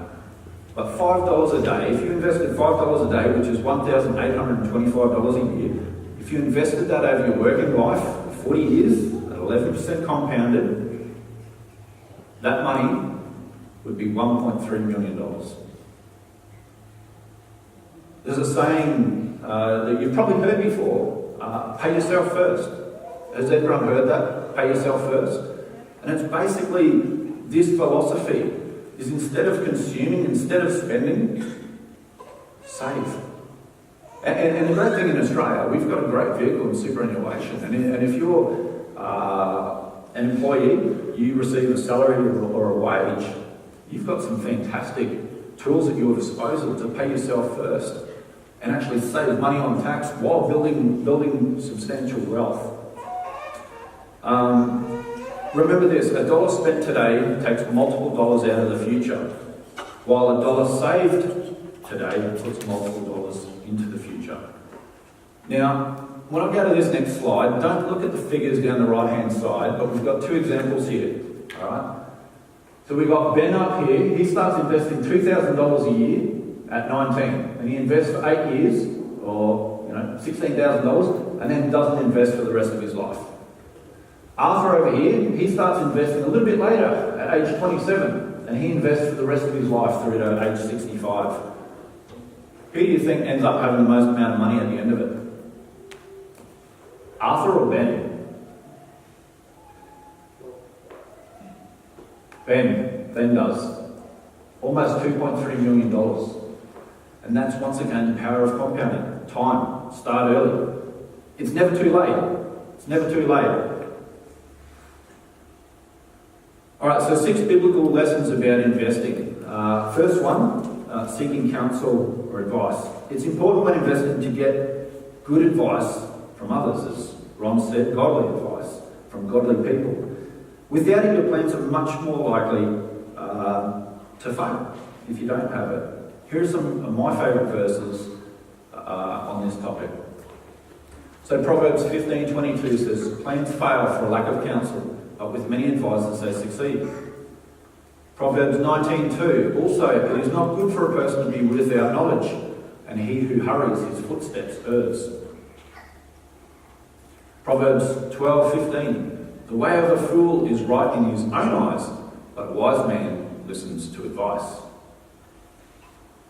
but $5 a day, if you invested $5 a day, which is $1,825 a year, if you invested that over your working life, 40 years, at 11% compounded, that money would be $1.3 million. There's a saying that you've probably heard before, pay yourself first. Has everyone heard that? Pay yourself first. And it's basically this philosophy is instead of consuming, instead of spending, save. And the great thing in Australia, we've got a great vehicle in superannuation. And if you're an employee, you receive a salary or a wage, you've got some fantastic tools at your disposal to pay yourself first and actually save money on tax while building substantial wealth. Remember this, a dollar spent today takes multiple dollars out of the future, while a dollar saved today puts multiple dollars into the future. Now, when I go to this next slide, don't look at the figures down the right-hand side, but we've got two examples here, all right? So we've got Ben up here. He starts investing $2,000 a year at 19, and he invests for 8 years, or $16,000, and then doesn't invest for the rest of his life. Arthur over here, he starts investing a little bit later at age 27, and he invests for the rest of his life through to age 65. Who do you think ends up having the most amount of money at the end of it? Arthur or Ben? Ben does. Almost $2.3 million. And that's once again the power of compounding. Time. Start early. It's never too late. It's never too late. Alright, so 6 biblical lessons about investing. First one, seeking counsel or advice. It's important when investing to get good advice from others, as Ron said, godly advice from godly people. Without it, your plans are much more likely to fail if you don't have it. Here are some of my favourite verses on this topic. So Proverbs 15:22 says, "Plans fail for lack of counsel, but with many advisors they succeed." Proverbs 19:2, also, "It is not good for a person to be without knowledge, and he who hurries his footsteps errs." Proverbs 12:15, "The way of a fool is right in his own eyes, but a wise man listens to advice."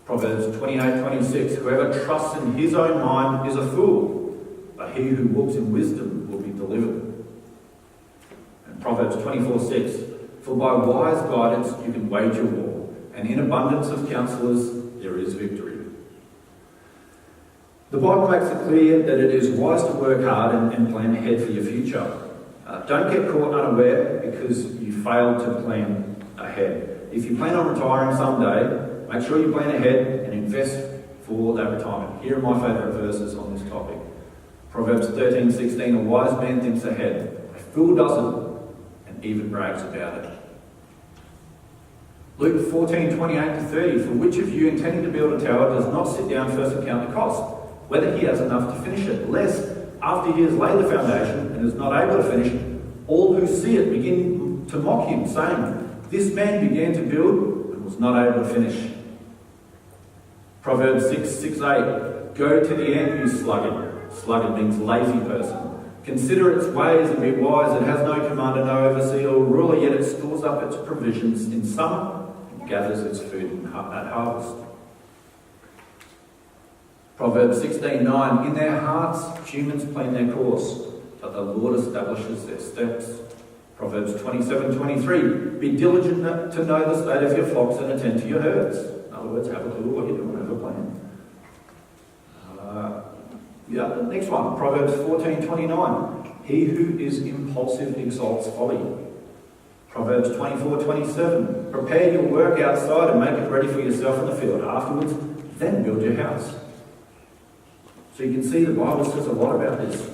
Proverbs 28:26, "Whoever trusts in his own mind is a fool, but he who walks in wisdom will be delivered." And Proverbs 24:6, "For by wise guidance you can wage a war, and in abundance of counselors there is victory." The Bible makes it clear that it is wise to work hard and plan ahead for your future. Don't get caught unaware because you failed to plan ahead. If you plan on retiring someday, make sure you plan ahead and invest for that retirement. Here are my favourite verses on this topic. Proverbs 13:16, "A wise man thinks ahead, a fool doesn't, and even brags about it." Luke 14:28-30, "For which of you intending to build a tower does not sit down first and count the cost, whether he has enough to finish it, lest after he has laid the foundation and is not able to finish, all who see it begin to mock him, saying, 'This man began to build and was not able to finish.'" Proverbs 6:8, "Go to the end, you sluggard." Sluggard means lazy person. "Consider its ways and be wise. It has no commander, no overseer or ruler, yet it stores up its provisions in summer and gathers its food at harvest." Proverbs 16:9, "In their hearts humans plan their course, but the Lord establishes their steps." Proverbs 27:23, "Be diligent to know the state of your flocks and attend to your herds." In other words, have a clue what you're doing, have a plan. The next one, Proverbs 14:29, "He who is impulsive exalts folly." Proverbs 24:27, "Prepare your work outside and make it ready for yourself in the field. Afterwards, then build your house." So you can see the Bible says a lot about this.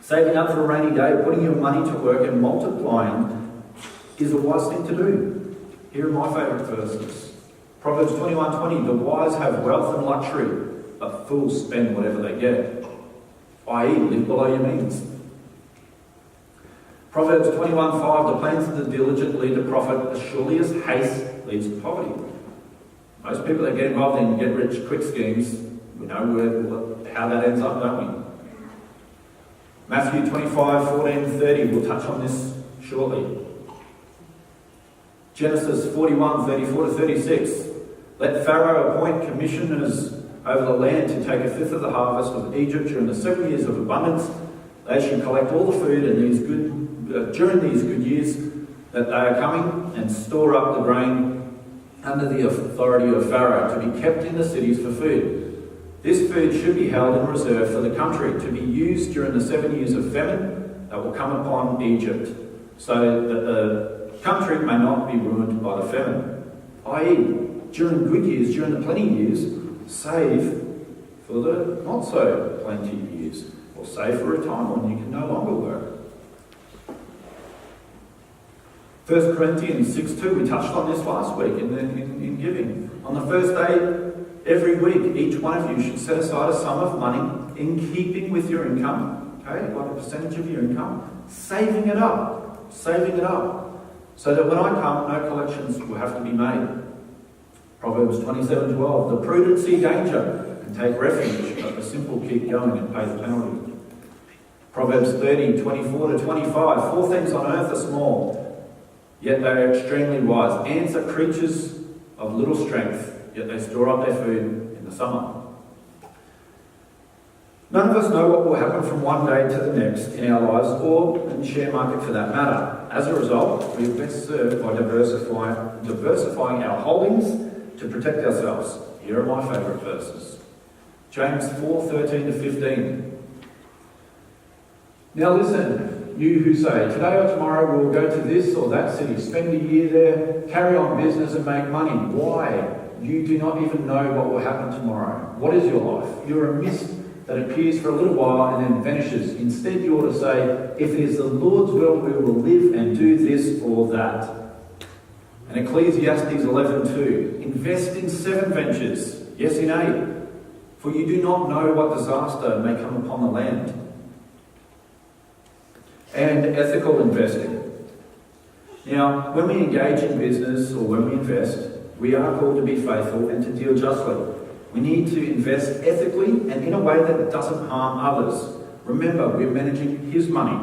Saving up for a rainy day, putting your money to work and multiplying is a wise thing to do. Here are my favourite verses. Proverbs 21:20, "The wise have wealth and luxury, but fools spend whatever they get," i.e. live below your means. Proverbs 21:5, "The plans of the diligent lead to profit as surely as haste leads to poverty." Most people that get involved in get-rich-quick schemes, we know how that ends up, don't we? Matthew 25:14-30, we'll touch on this shortly. Genesis 41:34-36, "Let Pharaoh appoint commissioners over the land to take a fifth of the harvest of Egypt during the 7 years of abundance. They should collect all the food during these good years that they are coming, and store up the grain under the authority of Pharaoh to be kept in the cities for food. This food should be held in reserve for the country to be used during the 7 years of famine that will come upon Egypt, so that the country may not be ruined by the famine." I.e., during good years, during the plenty years, save for the not so plenty years, or save for a time when you can no longer work. 1 Corinthians 6:2, we touched on this last week in giving. "On the first day every week, each one of you should set aside a sum of money in keeping with your income," okay, like a percentage of your income, saving it up, so that when I come, no collections will have to be made. Proverbs 27:12, "The prudent see danger and take refuge, but the simple keep going and pay the penalty." Proverbs 30:24-25, "Four things on earth are small, yet they are extremely wise. Ants are creatures of little strength, yet they store up their food in the summer." None of us know what will happen from one day to the next in our lives, or in the share market for that matter. As a result, we are best served by diversifying our holdings to protect ourselves. Here are my favourite verses. James 4:13-15. "Now listen, you who say, 'Today or tomorrow we will go to this or that city, spend a year there, carry on business and make money.' Why? You do not even know what will happen tomorrow. What is your life? You're a mist that appears for a little while and then vanishes. Instead, you ought to say, if it is the Lord's will, we will live and do this or that. And Ecclesiastes 11:2, invest in 7 ventures, yes, in 8, for you do not know what disaster may come upon the land. And ethical investing. Now, when we engage in business or when we invest, we are called to be faithful and to deal justly. We need to invest ethically and in a way that doesn't harm others. Remember, we're managing His money.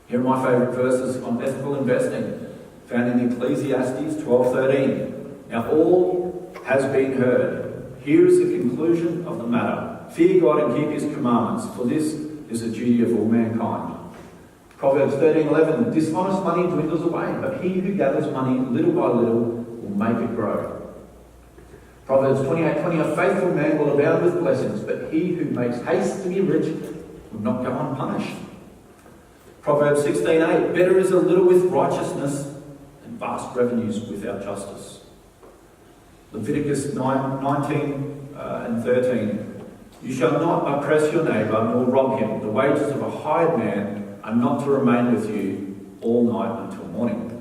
Here are my favourite verses on ethical investing, found in Ecclesiastes 12:13. Now all has been heard. Here is the conclusion of the matter. Fear God and keep His commandments, for this is the duty of all mankind. Proverbs 13:11, dishonest money dwindles away, but he who gathers money little by little will make it grow. Proverbs 28:20, a faithful man will abound with blessings, but he who makes haste to be rich will not go unpunished. Proverbs 16:8, better is a little with righteousness than vast revenues without justice. Leviticus 19:13, you shall not oppress your neighbour nor rob him. The wages of a hired man are not to remain with you all night until morning.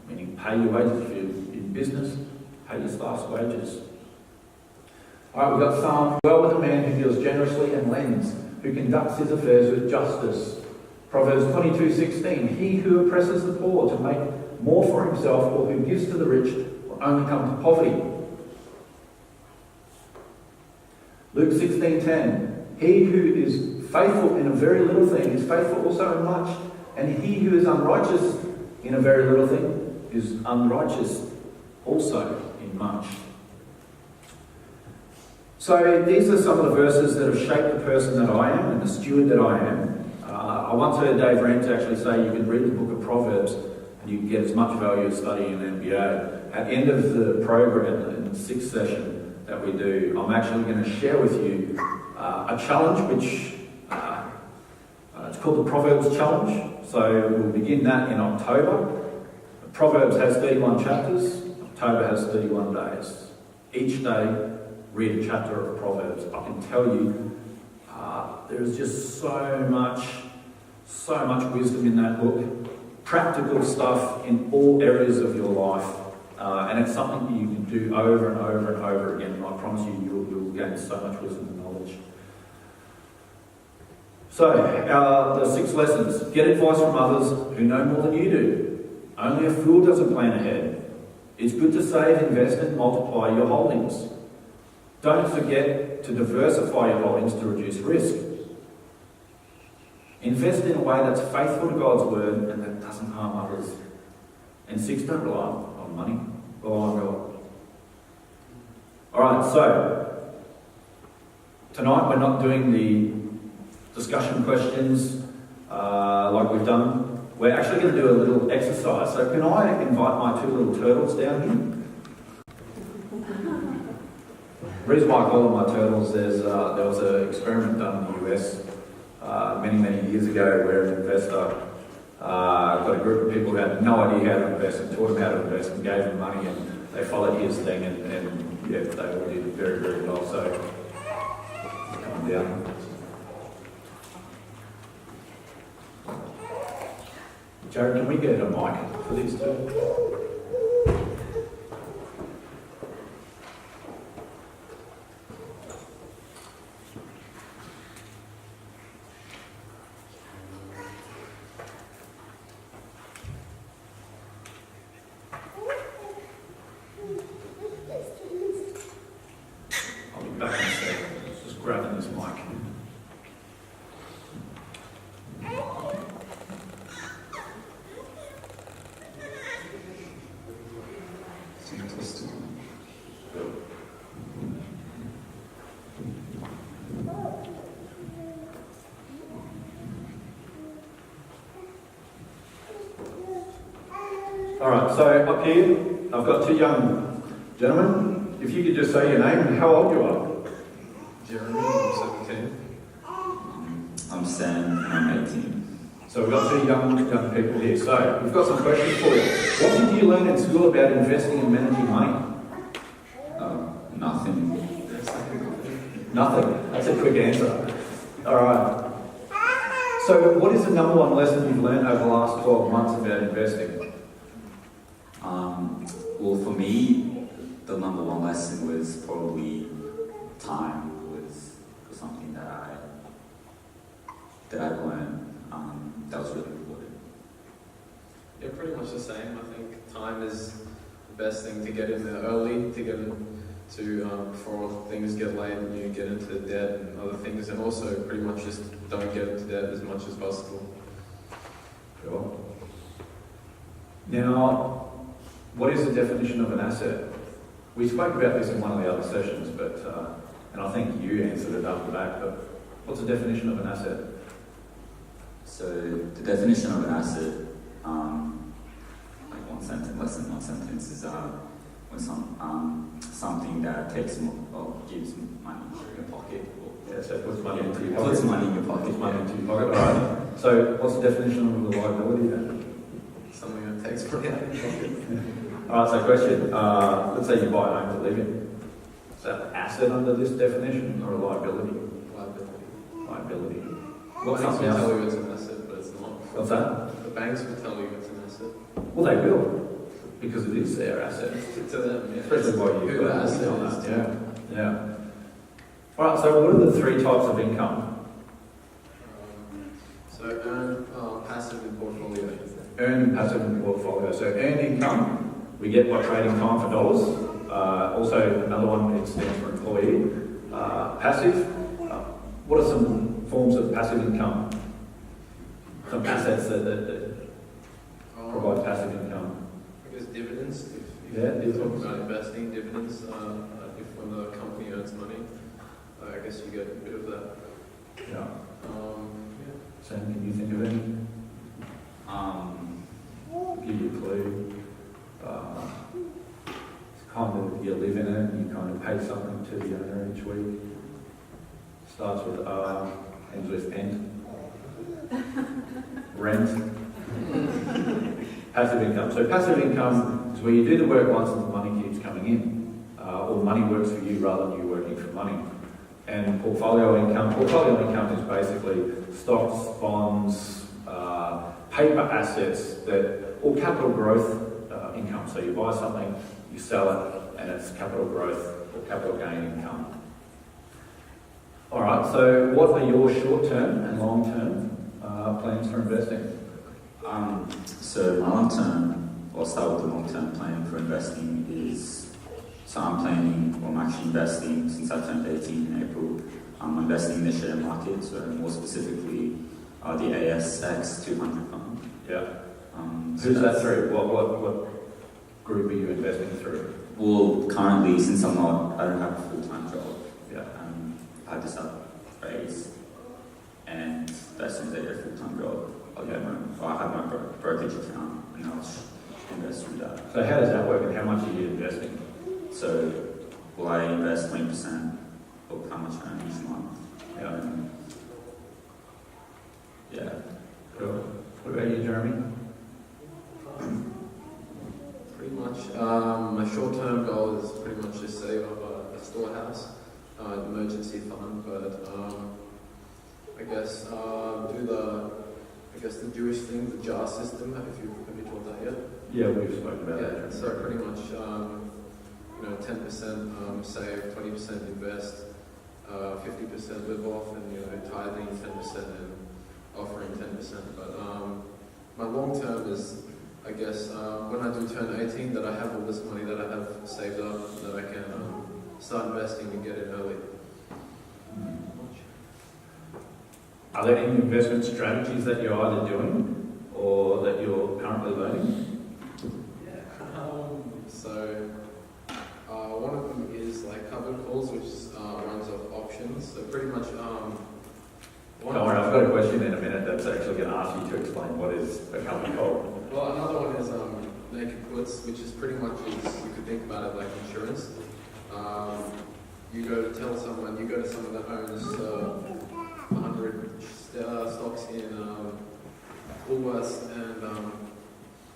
Meaning pay your wages if you're in business, pay your staff's wages. Alright, we've got Psalm, well with a man who deals generously and lends, who conducts his affairs with justice. Proverbs 22:16, he who oppresses the poor to make more for himself or who gives to the rich will only come to poverty. Luke 16:10, he who is faithful in a very little thing is faithful also in much, and he who is unrighteous in a very little thing is unrighteous also in much. So these are some of the verses that have shaped the person that I am and the steward that I am. I once heard Dave Rent actually say you can read the book of Proverbs and you can get as much value as studying an MBA. At the end of the program, in the 6th session that we do, I'm actually going to share with you a challenge which it's called the Proverbs Challenge. So we'll begin that in October. Proverbs has 31 chapters. October has 31 days. Each day, read a chapter of Proverbs. I can tell you, there is just so much wisdom in that book. Practical stuff in all areas of your life. And it's something you can do over and over and over again. And I promise you, you'll gain so much wisdom and knowledge. So, the 6 lessons. Get advice from others who know more than you do. Only a fool doesn't plan ahead. It's good to save, invest and multiply your holdings. Don't forget to diversify your holdings to reduce risk. Invest in a way that's faithful to God's word and that doesn't harm others. And 6, don't rely on money, rely on God. Alright, so tonight we're not doing the discussion questions like we've done. We're actually going to do a little exercise. So can I invite my 2 little turtles down here? The reason why I call them my turtles is there was an experiment done in the US many years ago where an investor got a group of people who had no idea how to invest and taught them how to invest and gave them money and they followed his thing and yeah, they all did very, very well. So, come down. Jared, can we get a mic for these 2? I'll be back in a second. Just grabbing this mic. Alright, so up here, I've got 2 young gentlemen. If you could just say your name and how old you are. Jeremy, I'm 17. I'm Sam, and I'm 18. So we've got 2 young people here. So we've got some questions for you. What did you learn in school about investing and managing money? Nothing. That's a quick answer. All right. So, what is the number one lesson you've learned over the last 12 months about investing? Well, for me, the number one lesson was probably time was something that I learned that was really important. Yeah, pretty much the same. I think time is the best thing to get in there early, to get into before things get late and you get into debt and other things, and also pretty much just don't get into debt as much as possible. Sure. Now, what is the definition of an asset? We spoke about this in one of the other sessions, but and I think you answered it up the back, but what's the definition of an asset? So the definition of an asset, like one sentence, less than one sentence, is when something that takes or gives money in your pocket. Yeah, so it puts money into your pocket. Puts money in your pocket. Puts money into your pocket. All right. So what's the definition of a liability then? Something that takes money out of your pocket. All right, so question. Let's say you buy a home to live in. Is that an asset under this definition or a liability? Liability. Liability. What's What's banks something will tell else? you it's an asset, but it's not. What's that? The banks will tell you it's an asset. Well, they will, because it is their asset. To them, yeah. Especially by you. Who the asset is. Yeah. All right, so what are the three types of income? So earn, passive and portfolio. Earned, passive, and portfolio. So earned income, we get by trading time for dollars. Also, another one, it stands for employee. Passive, what are some forms of passive income? Some assets that provide passive income. I guess dividends. If Yeah, you talk dividends. about investing, dividends. If when the company earns money, I guess you get a bit of that. Yeah. Yeah. Sam, can you think of any? Give you a clue. It's kind of, you live in it, and you kind of pay something to the owner each week. Starts with R, ends with N. Rent. Passive income. So passive income is where you do the work once and the money keeps coming in. Or money works for you rather than you working for money. And portfolio income is basically stocks, bonds, paper assets or capital growth income. So you buy something, you sell it, and it's capital growth or capital gain income. All right, so what are your short-term and long-term plans for investing? So my long-term, I'll start with the long-term plan for investing is, so I'm actually investing since I turned 18 in April. I'm investing in the share market, so more specifically the ASX 200 fund. Yeah. So Who's that that's- through? What group are you investing through? Well, currently, since I don't have a full-time job, Yeah. I had this raise, and as soon as I get a full-time job, I have my brokerage account, and I'll invest through that. So how does that work, and how much are you investing? So, will I invest 20% of how much I earn each month? Yeah. Yeah. Cool. What about you, Jeremy? Pretty much, my short-term goal is pretty much just save up a storehouse, an emergency fund, but I guess the Jewish thing, the jar system. Have you taught that yet? Yeah, we've spoken about Yeah. that. So pretty much, 10% save, 20% invest, 50% live off, and tithing 10% and offering 10%. But my long term is, I guess, when I do turn 18, that I have all this money that I have saved up, that I can start investing and get in early. Are there any investment strategies that you're either doing or that you're currently learning? So one of them is like covered calls, which runs off options. So pretty much Don't worry, I've got a question in a minute that's actually going to ask you to explain what is a company called. Well, another one is naked puts, which is pretty much you could think about it like insurance. You go to someone that owns 100 stocks in Woolworths, and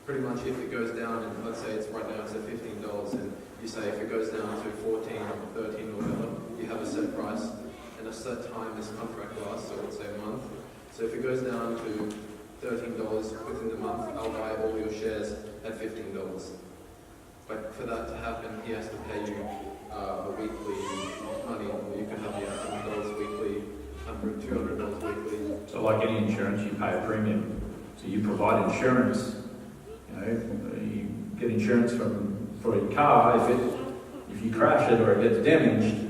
pretty much if it goes down, and let's say it's right now it's at $15, and you say if it goes down to 14 or 13 or whatever, you have a set price. and a set time this contract lasts, so let's say a month. So if it goes down to $13 within the month, I'll buy all your shares at $15. But for that to happen, he has to pay you a weekly money, or you can have $100 weekly, $100, $200 weekly. So like any insurance, you pay a premium. So you provide insurance, you get insurance for your car. If you crash it or it gets damaged,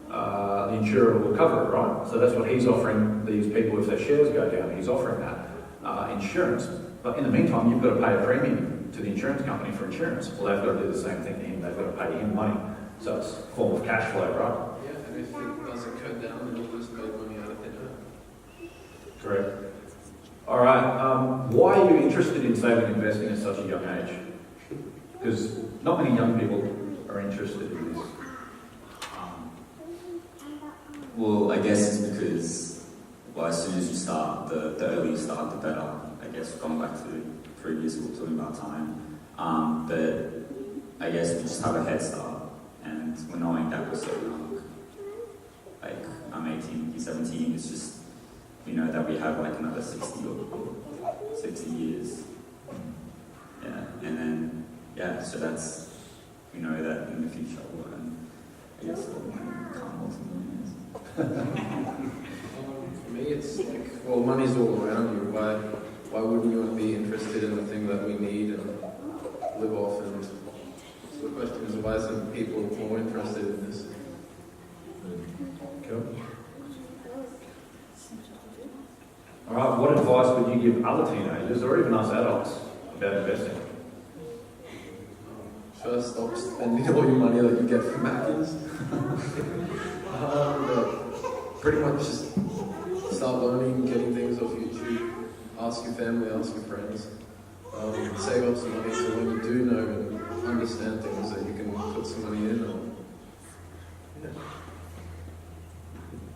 the insurer will cover it, right? So that's what he's offering these people if their shares go down. He's offering that insurance. But in the meantime, you've got to pay a premium to the insurance company for insurance. Well, they've got to do the same thing to him. They've got to pay him money. So it's a form of cash flow, right? Yeah, and if it doesn't go down, then you'll just make money out of it. Correct. All right. Why are you interested in saving and investing at such a young age? Because not many young people are interested in this. Well, I guess it's because, well, as soon as you start, the earlier you start, the better. I guess going back to the previous, we were talking about time. But I guess we just have a head start, and we're knowing that we're so young. Like, I'm 18, he's 17, it's just, we know that we have like another 60 years. Yeah, and then, yeah, so that's, we know that in the future we'll earn, I guess, a lot more income ultimately. For me, it's like, well, money's all around you. Why wouldn't you be interested in the thing that we need and live off? And so the question is, why isn't people more interested in this? Cool. All right, what advice would you give other teenagers or even us adults about investing? First, stop spending all your money that you get from Macca's. Pretty much just start learning, getting things off YouTube. Ask your family, ask your friends. Save up some money so when you do know and understand things that you can put some money in.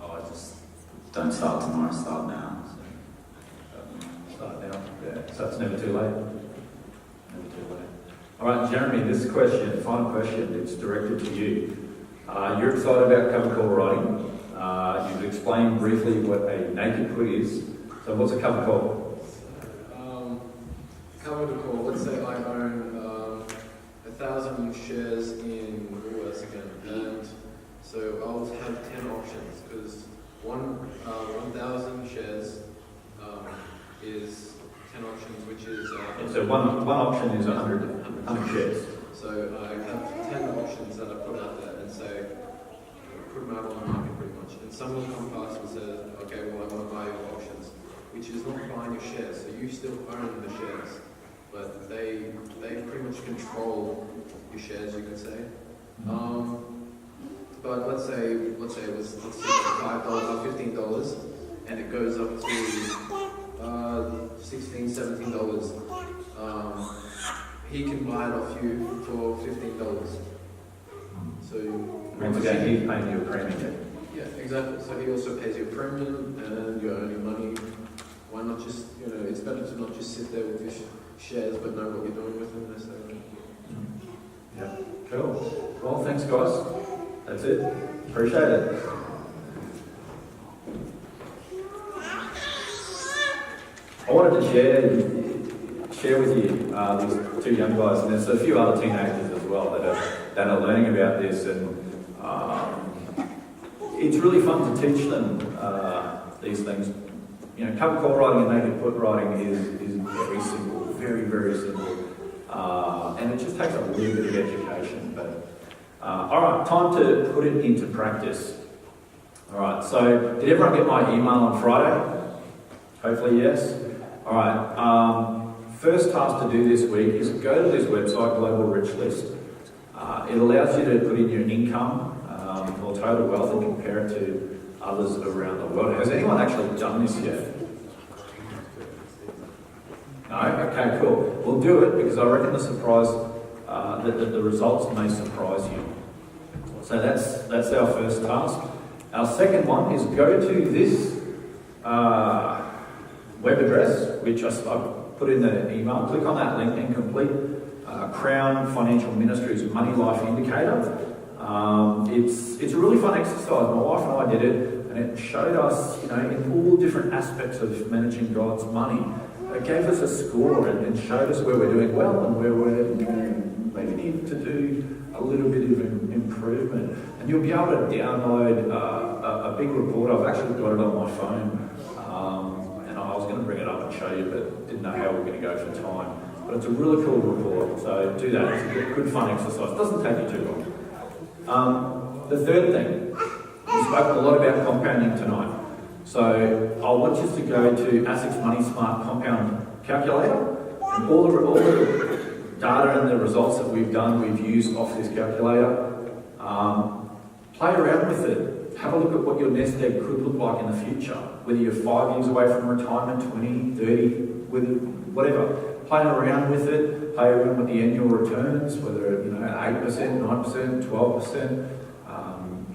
Oh, I just don't start tomorrow, start now. Start now. Yeah. So it's never too late. Never too late. All right, Jeremy, this question, final question, it's directed to you. You're excited about cover call writing. You've explained briefly what a naked put is. So what's a cover call? Cover call, let's say I own 1,000 shares in Woolworths again, and so I'll have 10 options, because 1,000 shares is 10 options, which is... So one option is 100 shares. So I have 10 options that I put out there and say, put them out on the market pretty much. And someone will come past and say, okay, well, I want to buy your options, which is not buying your shares. So you still own the shares, but they pretty much control your shares, you could say. But let's say it was $5 or $15, and it goes up to $16, $17. He can buy it off you for $15. So Once again, he's paying you a premium. yeah, exactly. So he also pays you a premium, and you're earning money. Why not just, it's better to not just sit there with your shares, but know what you're doing with them necessarily. Yeah, cool. Well, thanks, guys. That's it. Appreciate it. I wanted to share with you these two young guys, and there's a few other teenagers as well that are learning about this, and it's really fun to teach them these things. Cover call writing and naked put writing is very simple, very, very simple, and it just takes a little bit of education. But all right, time to put it into practice. All right, so did everyone get my email on Friday? Hopefully, yes. All right. First task to do this week is go to this website, Global Rich List. It allows you to put in your income or total wealth and compare it to others around the world. Has anyone actually done this yet? No? Okay, cool. We'll do it because I reckon the results may surprise you. So that's our first task. Our second one is go to this web address, which I put in the email. Click on that link and complete Crown Financial Ministries Money Life Indicator. It's a really fun exercise. My wife and I did it. and it showed us, in all different aspects of managing God's money. It gave us a score and showed us where we're doing well and where we're maybe need to do a little bit of improvement. And you'll be able to download a big report. I've actually got it on my phone, and I was going to bring it up and show you, but didn't know how we're going to go for time. But it's a really cool report, so do that. It's a good fun exercise. It doesn't take you too long. The third thing, we spoke a lot about compounding tonight. So I want you to go to ASIC's Money Smart Compound Calculator, and all the data and the results that we've done, we've used off this calculator. Play around with it. Have a look at what your nest egg could look like in the future, whether you're 5 years away from retirement, 20, 30, whatever. Play around with it. Play around with the annual returns, whether 8%, 9%, 12%,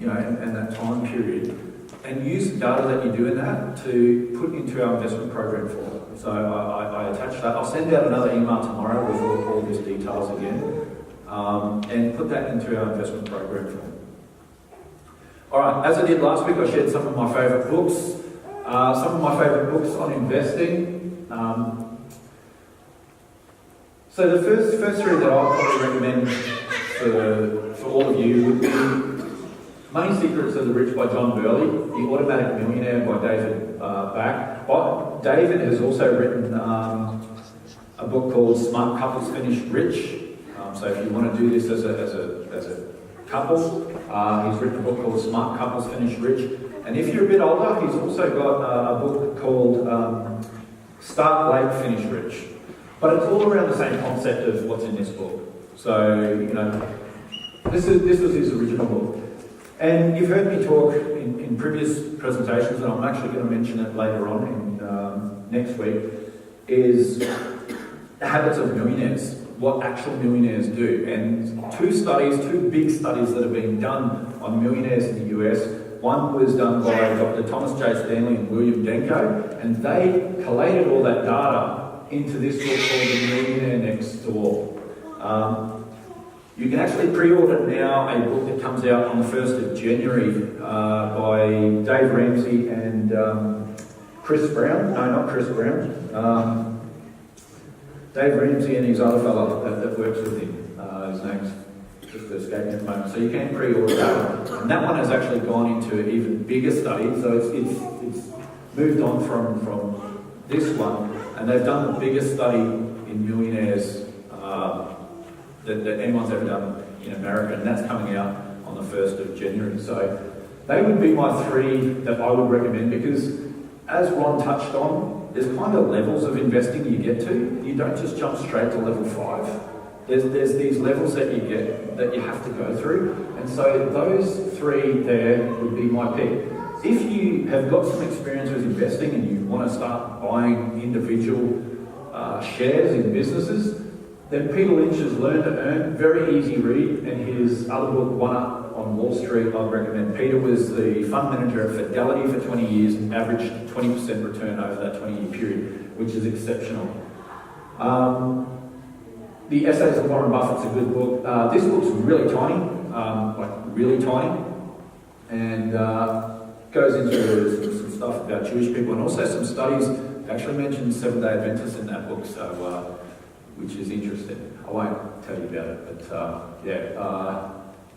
and that time period. And use the data that you do in that to put into our investment program for it. So I attach that. I'll send out another email tomorrow with all these details again, and put that into our investment program for it. All right, as I did last week, I shared some of my favourite books. Some of my favourite books on investing. So the first three that I'll probably recommend for all of you would be Money Secrets of the Rich by John Burley, The Automatic Millionaire by David Back. David has also written a book called Smart Couples Finish Rich. So if you want to do this as a couple, he's written a book called Smart Couples Finish Rich. And if you're a bit older, he's also got a book called Start Late, Finish Rich. But it's all around the same concept of what's in this book. So, this was his original book. And you've heard me talk in previous presentations, and I'm actually going to mention it later on in next week, is the habits of millionaires, what actual millionaires do. And two big studies that have been done on millionaires in the US. One was done by Dr. Thomas J. Stanley and William Denko, and they collated all that data into this book called The Millionaire Next Door. You can actually pre-order now a book that comes out on the 1st of January by Dave Ramsey and Chris Brown. No, not Chris Brown. Dave Ramsey and his other fellow that works with him. His name's just escaping at the moment. So you can pre-order that. And that one has actually gone into an even bigger study. So it's moved on from this one. And they've done the biggest study in millionaires that anyone's ever done in America, and that's coming out on the 1st of January. So they would be my three that I would recommend, because as Ron touched on, there's kind of levels of investing you get to. You don't just jump straight to level 5. There's these levels that you get that you have to go through, and so those three there would be my pick. If you have got some experience with investing and you want to start buying individual shares in businesses, then Peter Lynch's Learn to Earn, very easy read, and his other book, One Up on Wall Street, I'd recommend. Peter was the fund manager at Fidelity for 20 years and averaged 20% return over that 20-year period, which is exceptional. The Essays of Warren Buffett's a good book. This book's really tiny, really tiny, and goes into some stuff about Jewish people, and also some studies. Actually mentions Seventh-day Adventists in that book, so which is interesting. I won't tell you about it, but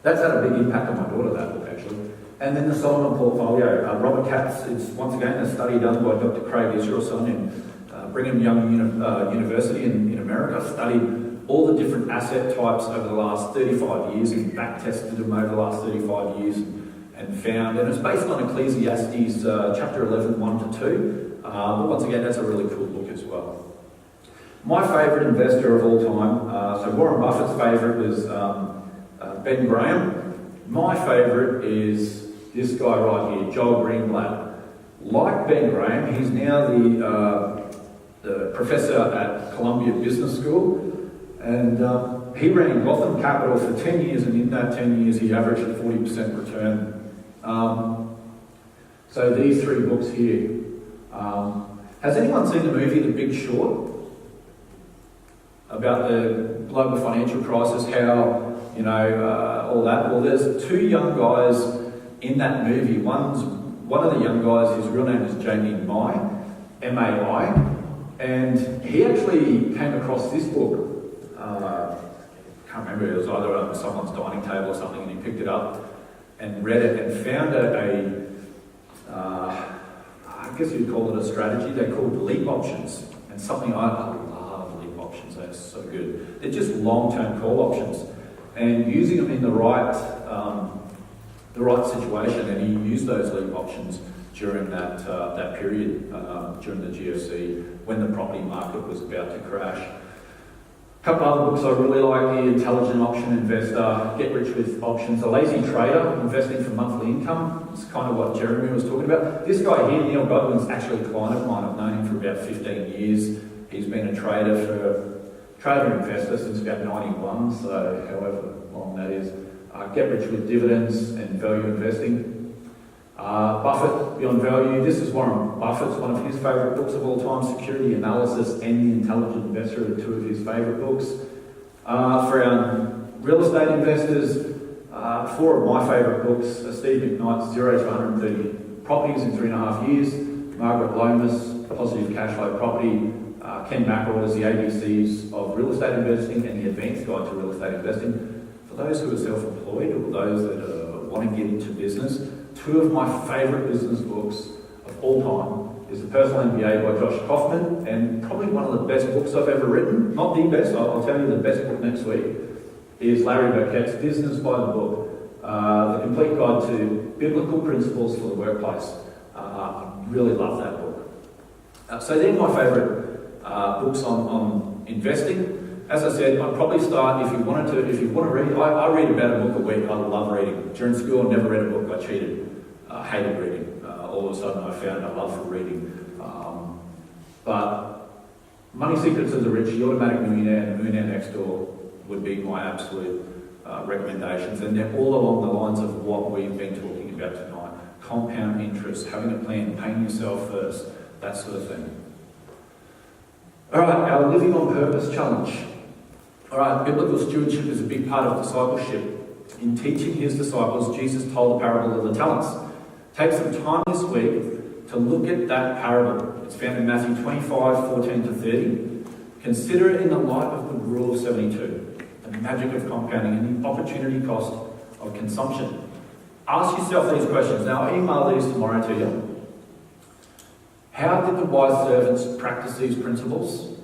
that's had a big impact on my daughter, that book actually. And then the Solomon Portfolio. Robert Katz, it's once again a study done by Dr. Craig Israelson in Brigham Young University in America, studied all the different asset types over the last 35 years and back-tested them over the last 35 years and found, and it's based on Ecclesiastes chapter 11, 1 to 2. But once again, that's a really cool book as well. My favourite investor of all time, so Warren Buffett's favourite was Ben Graham. My favourite is this guy right here, Joel Greenblatt. Like Ben Graham, he's now the professor at Columbia Business School, and he ran Gotham Capital for 10 years, and in that 10 years he averaged a 40% return. So these three books here. Has anyone seen the movie The Big Short? About the global financial crisis, how, all that. Well, there's two young guys in that movie. One's one of the young guys, his real name is Jamie Mai, M-A-I, and he actually came across this book. Can't remember, it was either on someone's dining table or something, and he picked it up and read it and found I guess you'd call it a strategy. They called leap options, and something I love leap options. They're so good. They're just long-term call options, and using them in the right situation. And he used those leap options during that period during the GFC when the property market was about to crash. A couple other books I really like: The Intelligent Option Investor, Get Rich with Options, The Lazy Trader, Investing for Monthly Income. It's kind of what Jeremy was talking about. This guy here, Neil Godwin's actually a client of mine. I've known him for about 15 years. He's been a trader investor since about 91, so however long that is. Get Rich with Dividends and Value Investing. Buffett, Beyond Value. This is Warren Buffett's one of his favourite books of all time. Security Analysis and The Intelligent Investor are two of his favourite books. For our real estate investors, four of my favourite books are Steve McKnight's 0 to 130 Properties in 3.5 years, Margaret Lomas, Positive Cash Flow Property, Ken McElroy's The ABCs of Real Estate Investing and The Advanced Guide to Real Estate Investing. For those who are self-employed or those that want to get into business, two of my favourite business books of all time is The Personal MBA by Josh Kaufman, and probably one of the best books I've ever written. Not the best, I'll tell you the best book next week, is Larry Burkett's Business by the Book, The Complete Guide to Biblical Principles for the Workplace. I really love that book. So they're my favourite books on investing. As I said, I'd probably start, if you want to read, I read about a book a week. I love reading. During school, I never read a book. I cheated. I hated reading. All of a sudden, I found a love for reading. But Money Secrets of the Rich, The Automatic Millionaire, and The Millionaire Next Door would be my absolute recommendations. And they're all along the lines of what we've been talking about tonight. Compound interest, having a plan, paying yourself first, that sort of thing. All right, our Living on Purpose challenge. All right, biblical stewardship is a big part of discipleship. In teaching his disciples, Jesus told the parable of the talents. Take some time this week to look at that parable. It's found in Matthew 25:14-30. Consider it in the light of the rule of 72, the magic of compounding and the opportunity cost of consumption. Ask yourself these questions. Now, I'll email these tomorrow to you. How did the wise servants practice these principles?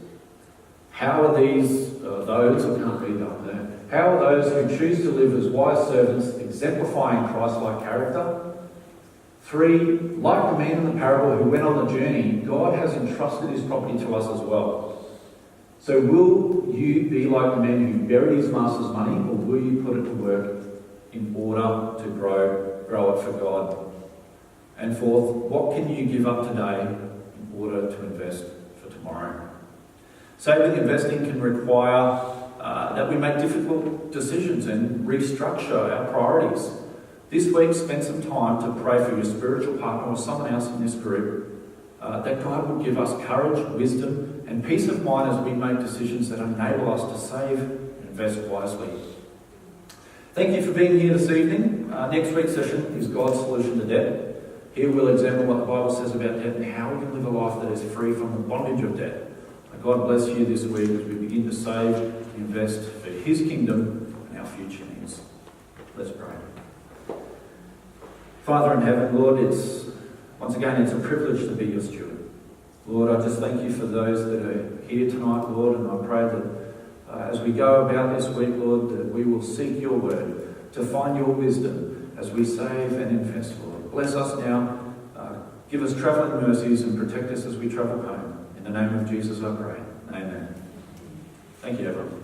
How are those, I can't read up there. How are those who choose to live as wise servants exemplifying Christ-like character? 3, like the man in the parable who went on the journey, God has entrusted his property to us as well. So will you be like the man who buried his master's money, or will you put it to work in order to grow it for God? And 4th, what can you give up today in order to invest for tomorrow? Saving investing can require that we make difficult decisions and restructure our priorities. This week, spend some time to pray for your spiritual partner or someone else in this group, that God will give us courage, wisdom, and peace of mind as we make decisions that enable us to save and invest wisely. Thank you for being here this evening. Next week's session is God's solution to debt. Here we'll examine what the Bible says about debt and how we can live a life that is free from the bondage of debt. God bless you this week as we begin to save and invest for his kingdom and our future needs. Let's pray. Father in heaven, Lord, it's a privilege to be your steward. Lord, I just thank you for those that are here tonight, Lord, and I pray that as we go about this week, Lord, that we will seek your word to find your wisdom as we save and invest, Lord. Bless us now. Give us travelling mercies and protect us as we travel home. In the name of Jesus, I pray. Amen. Thank you, everyone.